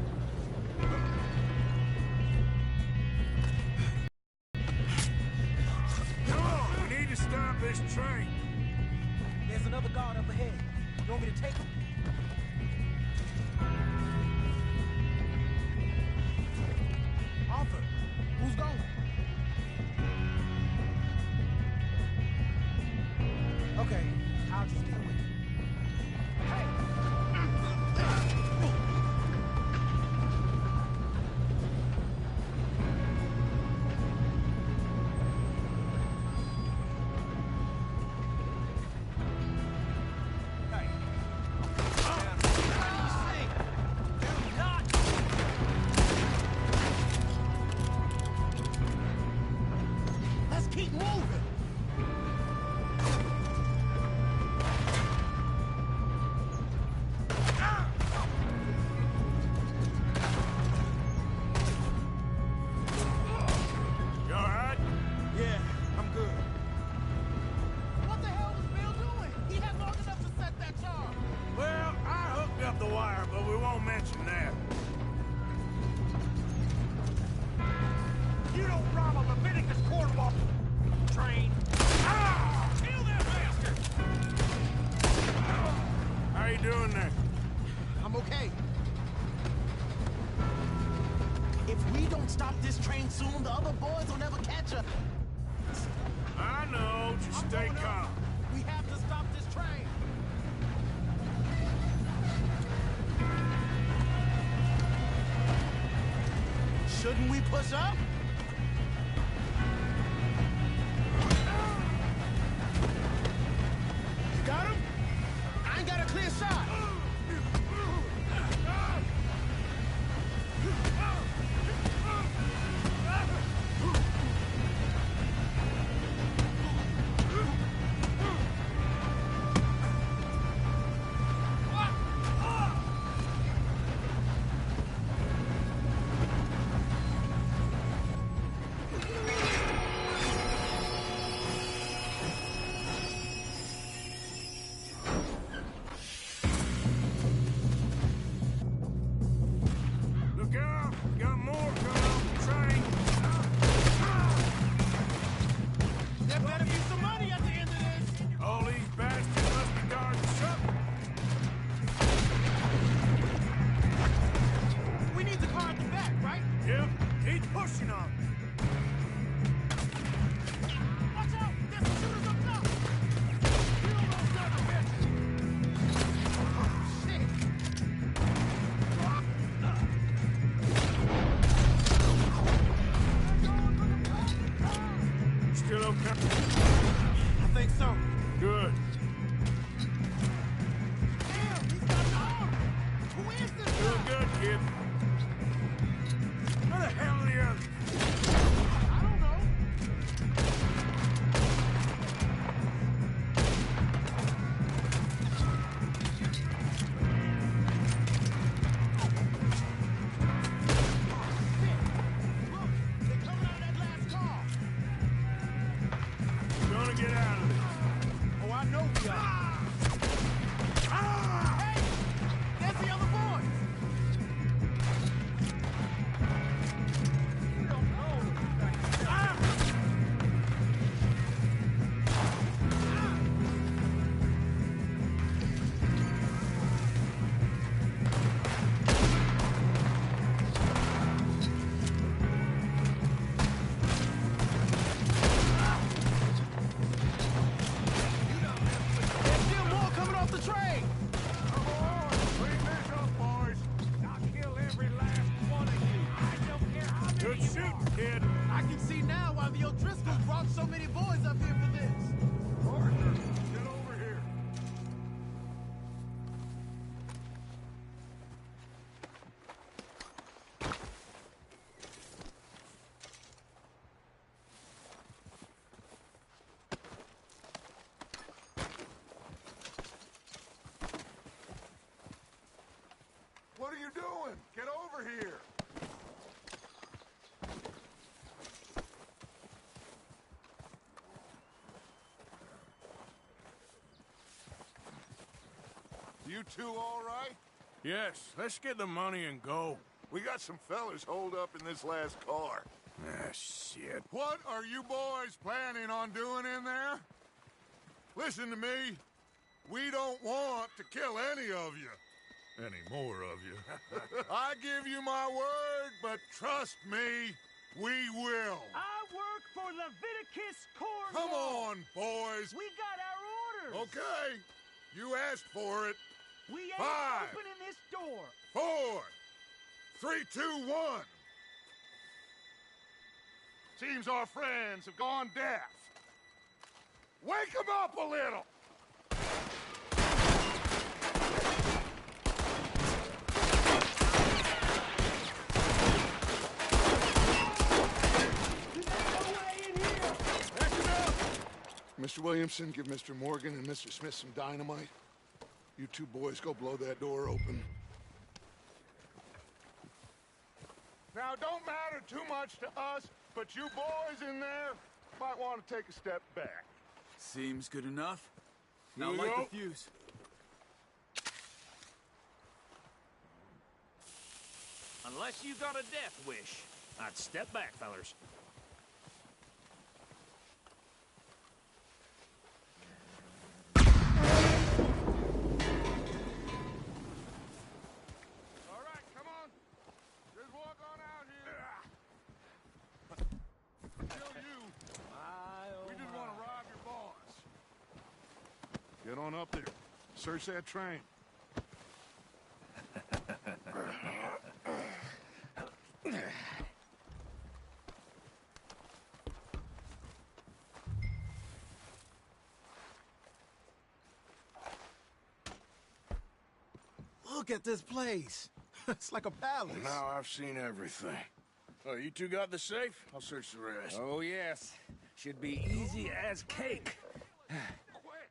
Come on, we need to stop this train. There's another guard up ahead. You want me to take him? Arthur, who's going? Okay, I'll just deal with it. Hey! Let's keep moving! You all right? Yeah, I'm good. What the hell was Bill doing? He had long enough to set that charge. Well, I hooked up the wire, but we won't mention that. You don't rob a Leviticus Cornwall train. Ah! Kill that bastard! How you doing there? I'm okay. If we don't stop this train soon, the other boys will never catch us. I know. Just stay calm. We have to stop this train. Shouldn't we push up? You got him? I ain't got a clear shot. Look out! Got more coming off the train. There better be some money at the end of this. All these bastards must be guarding something. We need the car at the back, right? Yep, he's pushing on me. Watch out! There's some shooters up top! Kill those son of bitches! Oh, shit! Still okay? I think so. Good. Damn, he's got the arm! Who is this Doing guy? good, kid. Where the hell are the others? I don't know. Look, they're coming out of that last car. We're gonna get out of this. Oh, I know we are. Hey! There's the other boys! You don't know. There's doing? Get over here! You two all right? Yes, let's get the money and go. We got some fellas holed up in this last car. Ah, shit. What are you boys planning on doing in there? Listen to me. We don't want to kill any of you. Any more of you. I give you my word, but trust me, we will. I work for Leviticus Corps. Come on, boys. We got our orders. Okay. You asked for it. We ain't 5, opening this door. 4, 3, 2, 1. Seems our friends have gone deaf. Wake them up a little! Mr. Williamson, give Mr. Morgan and Mr. Smith some dynamite. You two boys go blow that door open. Now, don't matter too much to us, but you boys in there might want to take a step back. Seems good enough. Now Here we light go. the fuse. Unless you got a death wish, I'd step back, fellers. All right, come on. Just walk on out here. Kill you. We just want to rob your boss. Get on up there. Search that train. Look at this place. It's like a palace. Now I've seen everything. Oh, you two got the safe? I'll search the rest. Oh, yes. Should be easy as cake.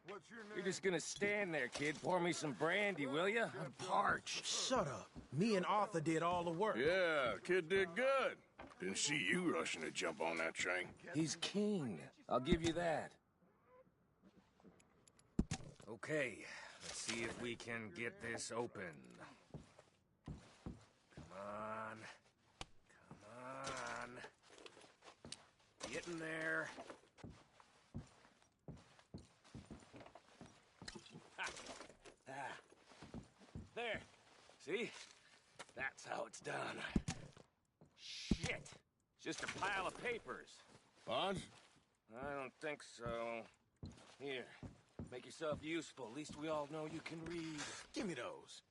What's your name? You're just gonna stand there, kid. Pour me some brandy, will you? I'm parched. Shut up. Me and Arthur did all the work. Yeah, kid did good. Didn't see you rushing to jump on that train. He's keen. I'll give you that. Okay, let's see if we can get this open. Come on. Come on. Get in there. Ha. Ah. There. See? That's how it's done. Shit. It's just a pile of papers. Bonds? I don't think so. Here. Make yourself useful. At least we all know you can read. Give me those.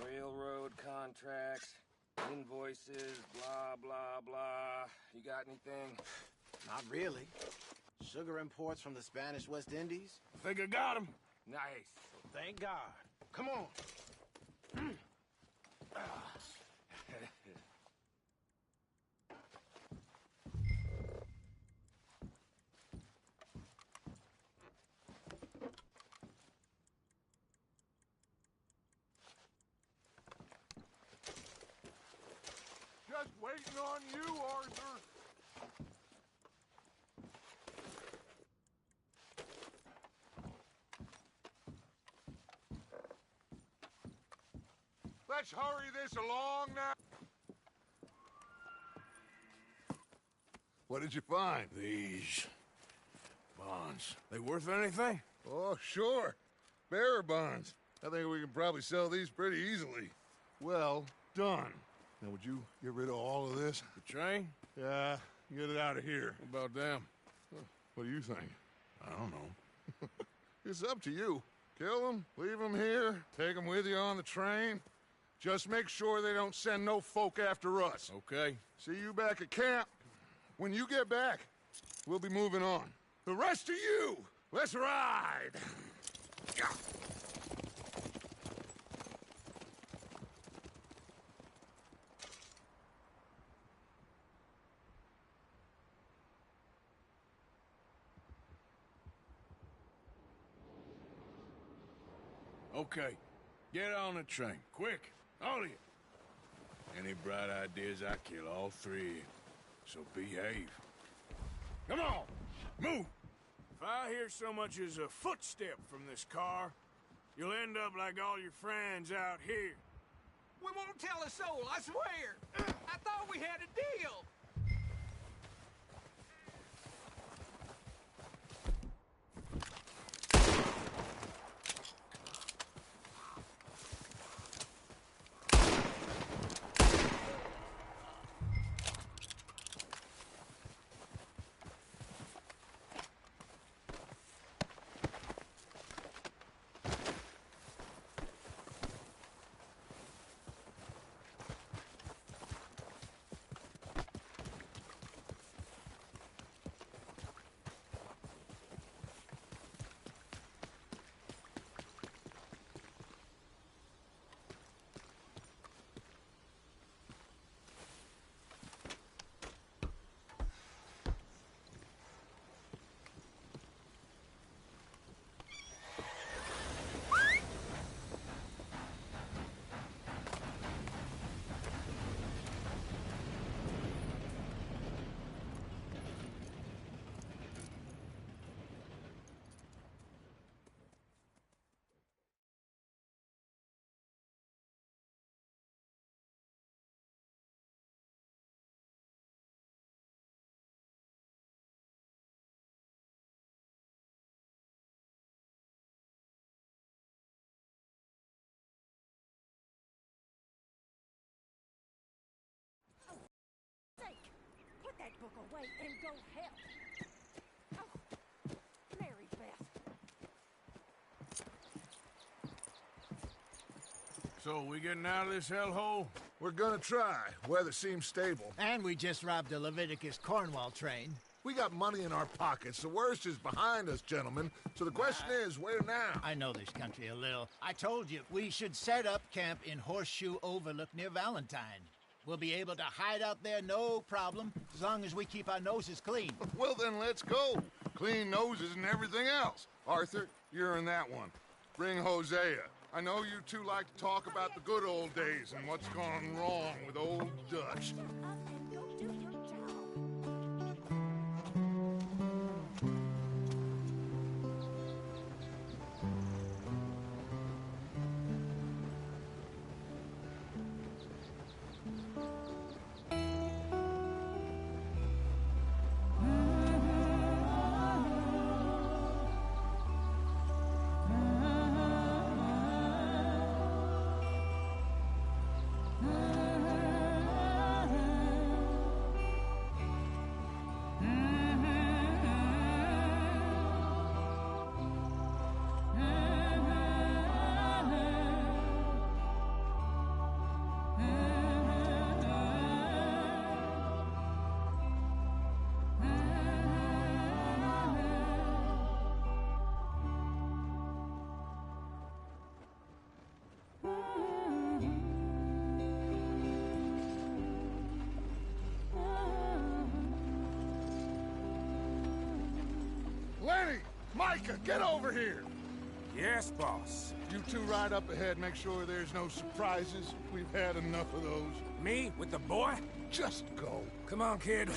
Railroad contracts, invoices, blah, blah, blah. You got anything? Not really. Sugar imports from the Spanish West Indies? I think I got him. Nice. Thank God. Come on. Just waiting on you, Arthur. Let's hurry this along now. What did you find? These bonds. They worth anything? Oh, sure. Bearer bonds. I think we can probably sell these pretty easily. Well done. Now, would you get rid of all of this? The train? Yeah, get it out of here. What about them? What do you think? I don't know. It's up to you. Kill them, leave them here, take them with you on the train. Just make sure they don't send no folk after us. Okay. See you back at camp. When you get back, we'll be moving on. The rest of you, let's ride! Okay, get on the train, quick, all of you. Any bright ideas, I kill all three, so behave. Come on, move! If I hear so much as a footstep from this car, you'll end up like all your friends out here. We won't tell a soul, I swear. I thought we had a deal. Put that book away and go help. Oh, Mary Beth. So, we getting out of this hellhole? We're gonna try. Weather seems stable. And we just robbed a Leviticus Cornwall train. We got money in our pockets. The worst is behind us, gentlemen. So the question is, where now? I know this country a little. I told you, we should set up camp in Horseshoe Overlook near Valentine. We'll be able to hide out there, no problem, as long as we keep our noses clean. Well, then let's go. Clean noses and everything else. Arthur, you're in that one. Bring Hosea. I know you two like to talk about the good old days and what's gone wrong with old Dutch. Go do your job. Lenny! Micah, get over here! Yes, boss. You two ride up ahead, make sure there's no surprises. We've had enough of those. Me with the boy? Just go. Come on, kid.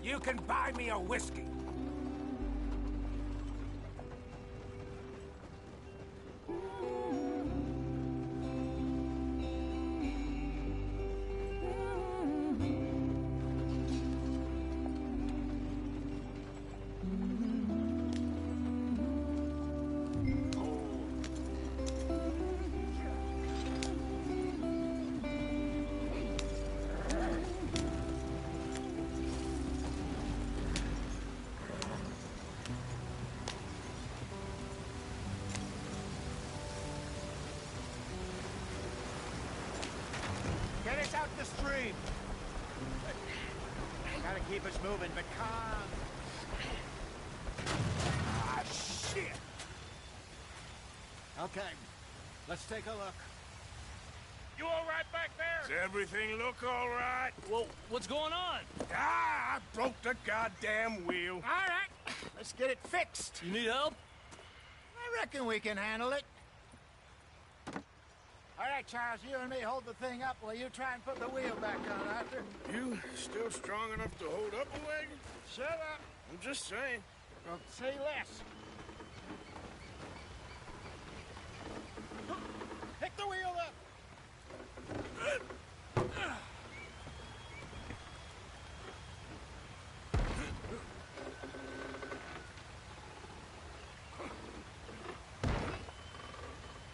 You can buy me a whiskey. Get us out the stream. Gotta keep us moving, but calm. Ah, shit! Okay, let's take a look. You all right back there? Does everything look all right? Well, what's going on? Ah, I broke the goddamn wheel. All right, let's get it fixed. You need help? I reckon we can handle it. All right, Charles, you and me hold the thing up while you try and put the wheel back on, Arthur. You still strong enough to hold up a wagon? Shut up. I'm just saying. Well, say less. Pick the wheel up.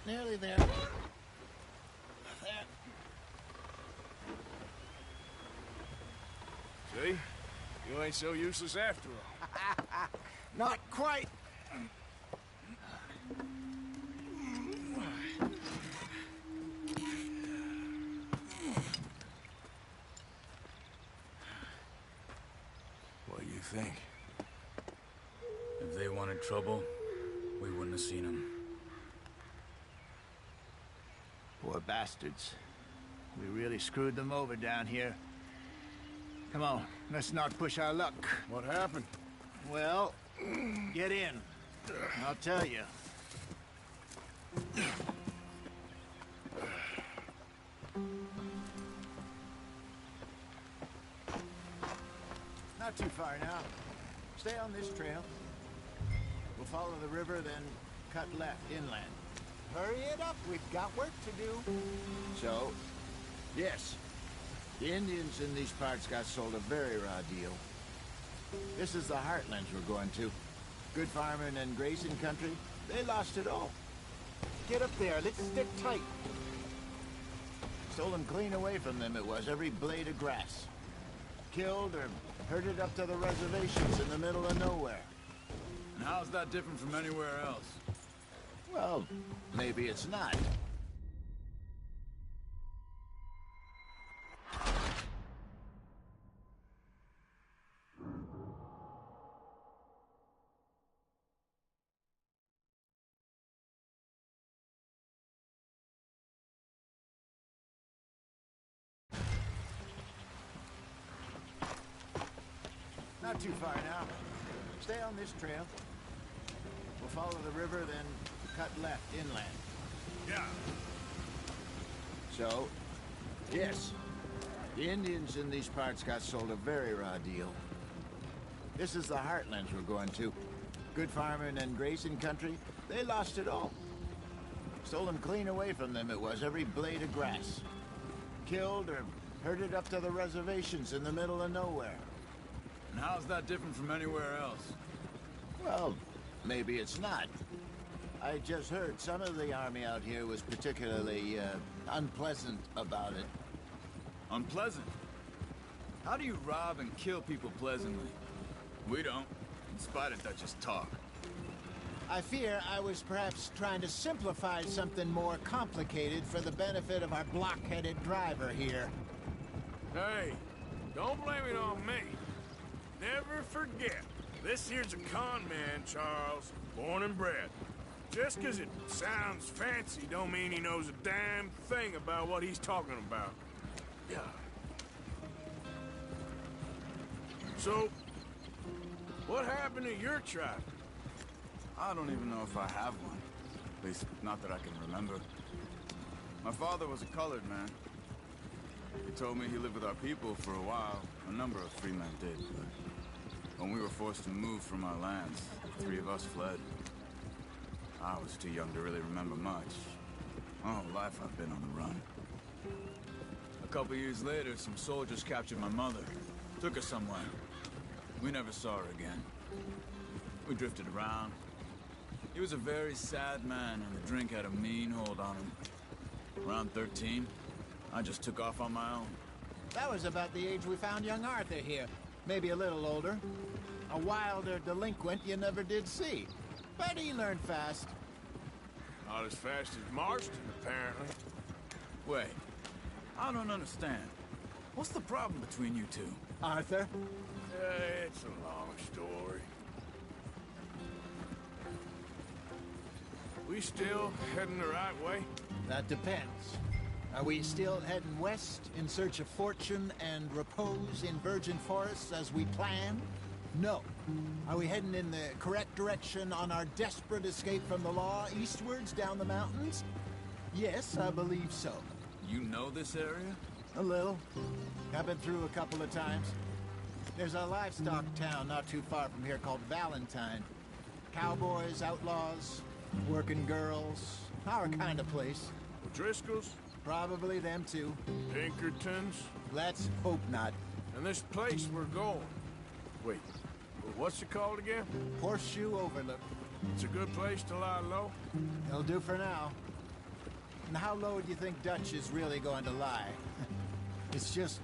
Nearly there. See? You ain't so useless after all. Not quite. What do you think? If they wanted trouble, we wouldn't have seen them. Poor bastards. We really screwed them over down here. Come on, let's not push our luck. What happened? Well, get in. I'll tell you. Not too far now. Stay on this trail. We'll follow the river, then cut left inland. Hurry it up, we've got work to do. So, yes, the Indians in these parts got sold a very raw deal. This is the heartlands we're going to. Good farming and grazing country, they lost it all. Get up there, let's stick tight. Stolen clean away from them it was, every blade of grass. Killed or herded up to the reservations in the middle of nowhere. And how's that different from anywhere else? Well, maybe it's not. Not too far now. Stay on this trail. We'll follow the river, then cut left inland. Yeah. So, yes, the Indians in these parts got sold a very raw deal. This is the heartlands we're going to. Good farming and grazing country, they lost it all. Stolen clean away from them it was, every blade of grass. Killed or herded up to the reservations in the middle of nowhere. And how's that different from anywhere else? Well, maybe it's not. I just heard some of the army out here was particularly, unpleasant about it. Unpleasant? How do you rob and kill people pleasantly? We don't, in spite of Dutch's talk. I fear I was perhaps trying to simplify something more complicated for the benefit of our block-headed driver here. Hey, don't blame it on me. Never forget, this here's a con man, Charles, born and bred. Just 'cause it sounds fancy don't mean he knows a damn thing about what he's talking about. Yeah. So, what happened to your tribe? I don't even know if I have one. At least, not that I can remember. My father was a colored man. He told me he lived with our people for a while. A number of free men did, but when we were forced to move from our lands, the three of us fled. I was too young to really remember much. My whole life I've been on the run. A couple years later, some soldiers captured my mother. Took her somewhere. We never saw her again. We drifted around. He was a very sad man, and the drink had a mean hold on him. Around 13, I just took off on my own. That was about the age we found young Arthur here. Maybe a little older. A wilder delinquent you never did see. But he learned fast. Not as fast as Marston, apparently. Wait, I don't understand. What's the problem between you two? Arthur? It's a long story. We still heading the right way? That depends. Are we still heading west in search of fortune and repose in virgin forests as we planned? No. Are we heading in the correct direction on our desperate escape from the law eastwards down the mountains? Yes, I believe so. You know this area? A little. I've been through a couple of times. There's a livestock town not too far from here called Valentine. Cowboys, outlaws, working girls, our kind of place. Driscoll's? Probably them too. Pinkertons? Let's hope not. And this place we're going. Wait, what's it called again? Horseshoe Overlook. It's a good place to lie low? It'll do for now. And how low do you think Dutch is really going to lie? It's just,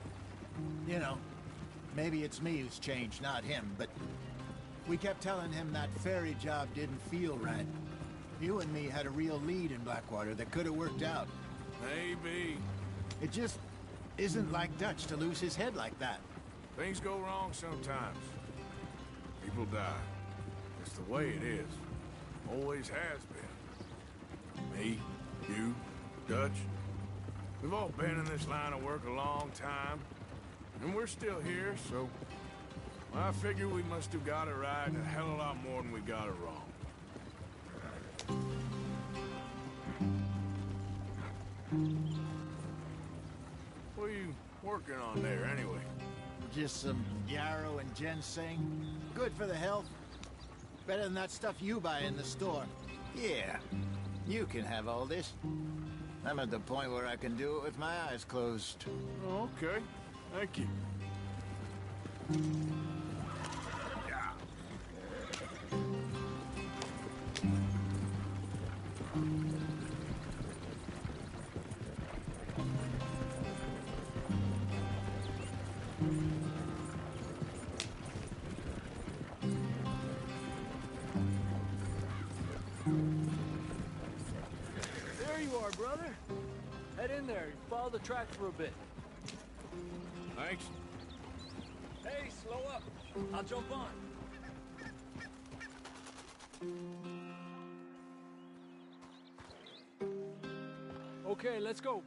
you know, maybe it's me who's changed, not him, but we kept telling him that ferry job didn't feel right. You and me had a real lead in Blackwater that could have worked out. Maybe. It just isn't like Dutch to lose his head like that. Things go wrong sometimes. People die. It's the way it is. Always has been. Me, you, Dutch. We've all been in this line of work a long time. And we're still here, so... I figure we must have got it right a hell of a lot more than we got it wrong. What are you working on there, anyway? Just some yarrow and ginseng. Good for the health. Better than that stuff you buy in the store. Yeah, you can have all this. I'm at the point where I can do it with my eyes closed. Okay, thank you. There you are, brother. Head in there and follow the tracks for a bit. Thanks. Hey, slow up. I'll jump on. Okay, let's go.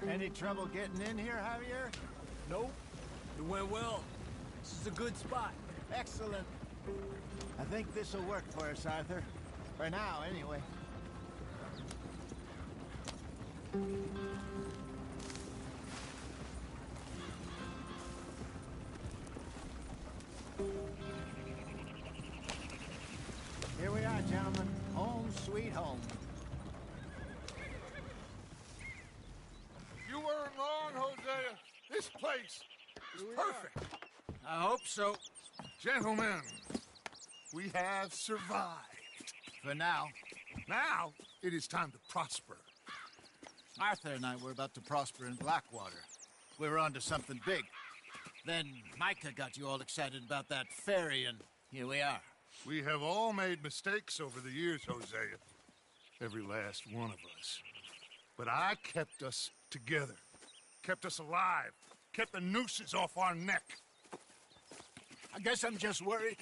Any trouble getting in here, Javier? Nope. It went well. This is a good spot. Excellent. I think this'll work for us, Arthur. For now, anyway. Here we are, gentlemen. Home sweet home. You weren't wrong, Hosea. This place is perfect. I hope so. Gentlemen, we have survived. For now. Now, it is time to prosper. Arthur and I were about to prosper in Blackwater. We were onto something big. Then Micah got you all excited about that ferry, and here we are. We have all made mistakes over the years, Hosea. Every last one of us. But I kept us together. Kept us alive. Kept the nooses off our neck. I guess I'm just worried.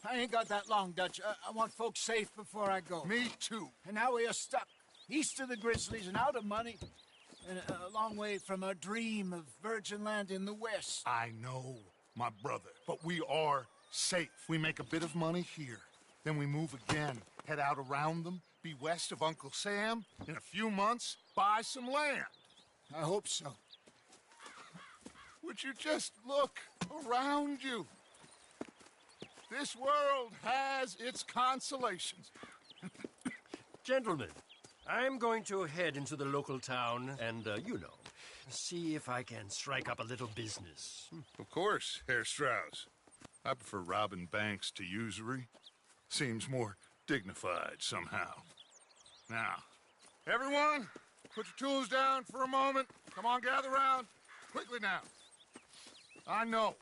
I ain't got that long, Dutch. I want folks safe before I go. Me too. And now we are stuck. East of the Grizzlies and out of money. And a long way from our dream of virgin land in the west. I know, my brother. But we are safe. We make a bit of money here. Then we move again. Head out around them. Be west of Uncle Sam. In a few months, buy some land. I hope so. Would you just look around you? This world has its consolations. Gentlemen, I'm going to head into the local town and, see if I can strike up a little business. Of course, Herr Strauss. I prefer robbing banks to usury. Seems more dignified somehow. Now, everyone, put your tools down for a moment. Come on, gather round. Quickly now. I know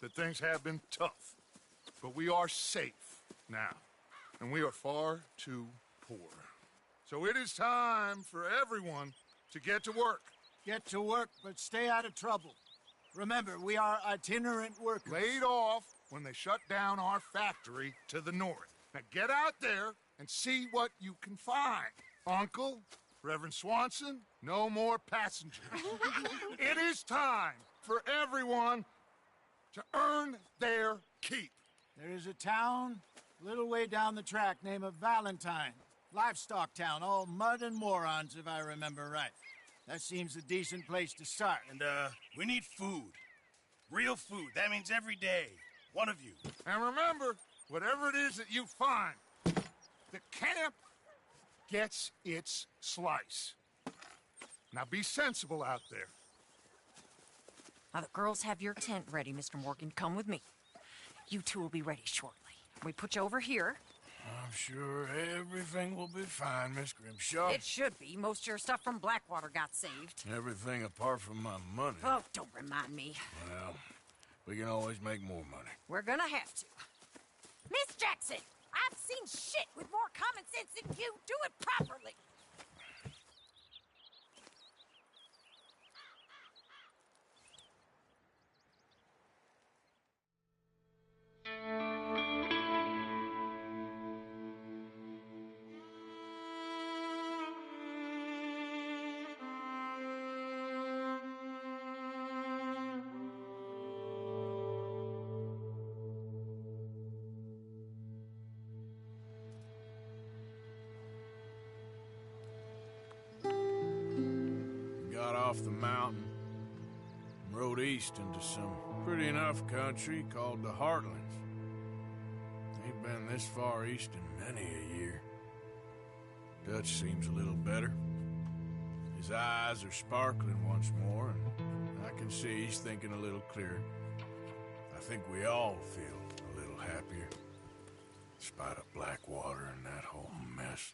that things have been tough, but we are safe now, and we are far too poor. So it is time for everyone to get to work. Get to work, but stay out of trouble. Remember, we are itinerant workers. Laid off when they shut down our factory to the north. Now get out there and see what you can find. Uncle, Reverend Swanson, no more passengers. It is time for everyone to earn their keep. There is a town a little way down the track named Valentine. Livestock town, all mud and morons, if I remember right. That seems a decent place to start. And, we need food. Real food. That means every day. One of you. And remember, whatever it is that you find, the camp gets its slice. Now be sensible out there. Now, the girls have your tent ready, Mr. Morgan. Come with me. You two will be ready shortly. We put you over here. I'm sure everything will be fine, Miss Grimshaw. It should be. Most of your stuff from Blackwater got saved. Everything apart from my money. Oh, don't remind me. Well, we can always make more money. We're gonna have to. Miss Jackson, I've seen shit with more common sense than you. Do it properly. Got off the mountain and rode east into some pretty enough country called the Heartlands. Ain't been this far east in many a year. Dutch seems a little better. His eyes are sparkling once more, and I can see he's thinking a little clearer. I think we all feel a little happier, in spite of Blackwater and that whole mess.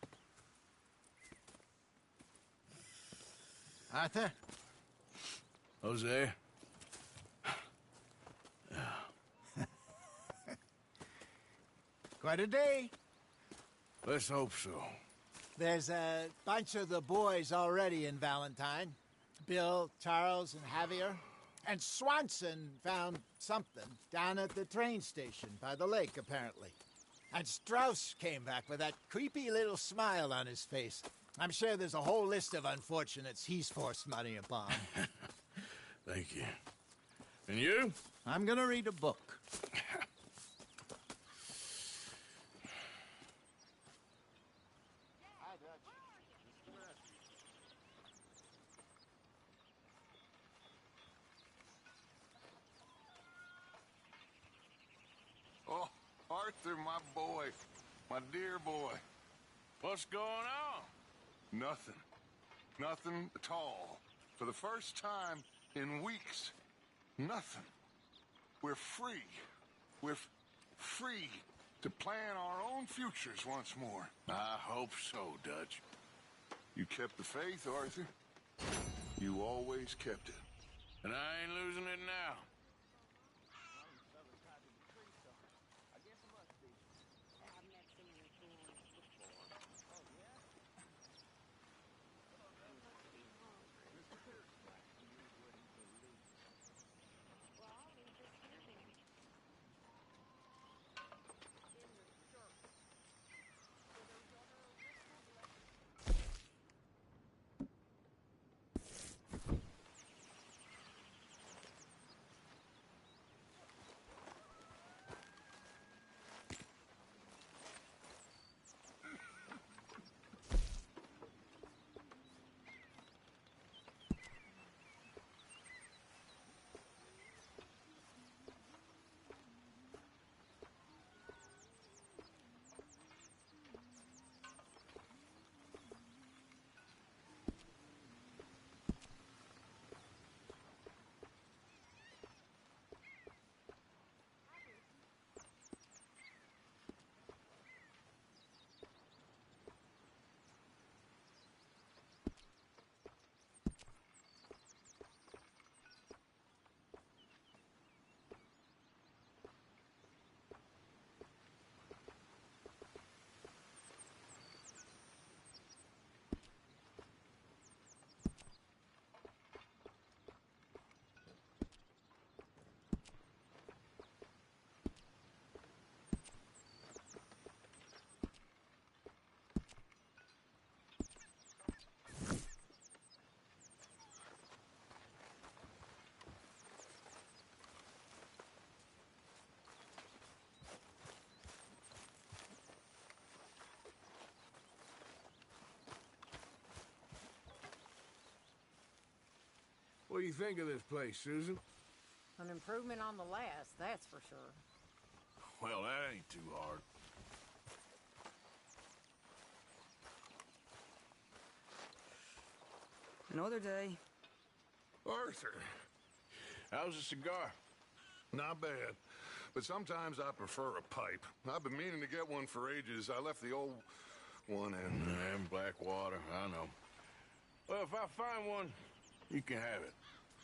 Arthur? Jose? Quite a day. Let's hope so. There's a bunch of the boys already in Valentine. Bill, Charles, and Javier. And Swanson found something down at the train station by the lake, apparently. And Strauss came back with that creepy little smile on his face. I'm sure there's a whole list of unfortunates he's forced money upon. Thank you. And you? I'm gonna read a book. Oh, Arthur, my boy. My dear boy. What's going on? Nothing. Nothing at all. For the first time in weeks. Nothing. We're free. We're free to plan our own futures once more. I hope so, Dutch. You kept the faith, Arthur. You always kept it. And I ain't losing it now. do you think of this place, Susan? An improvement on the last, that's for sure. Well, that ain't too hard. Another day. Arthur, How's a cigar? not bad. But sometimes I prefer a pipe. I've been meaning to get one for ages. I left the old one in. And Blackwater, I know. Well, if I find one, you can have it.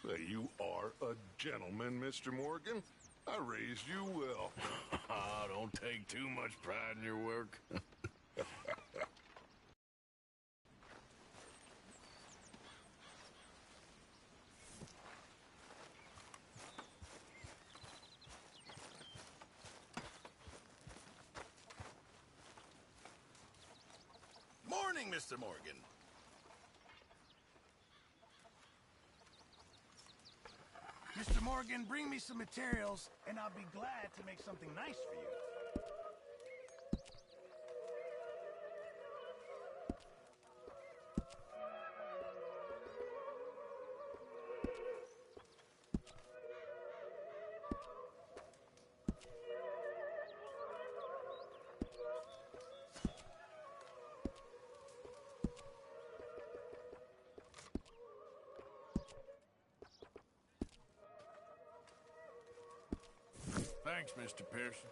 Well, you are a gentleman, Mr. Morgan. I raised you well. Don't take too much pride in your work. Morning, Mr. Morgan. Mr. Morgan, bring me some materials, and I'll be glad to make something nice for you. Thanks, Mr. Pearson.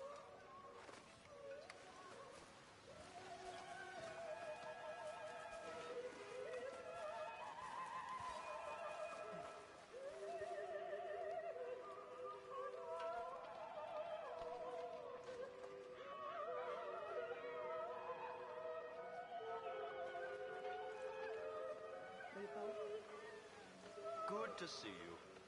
Good to see you.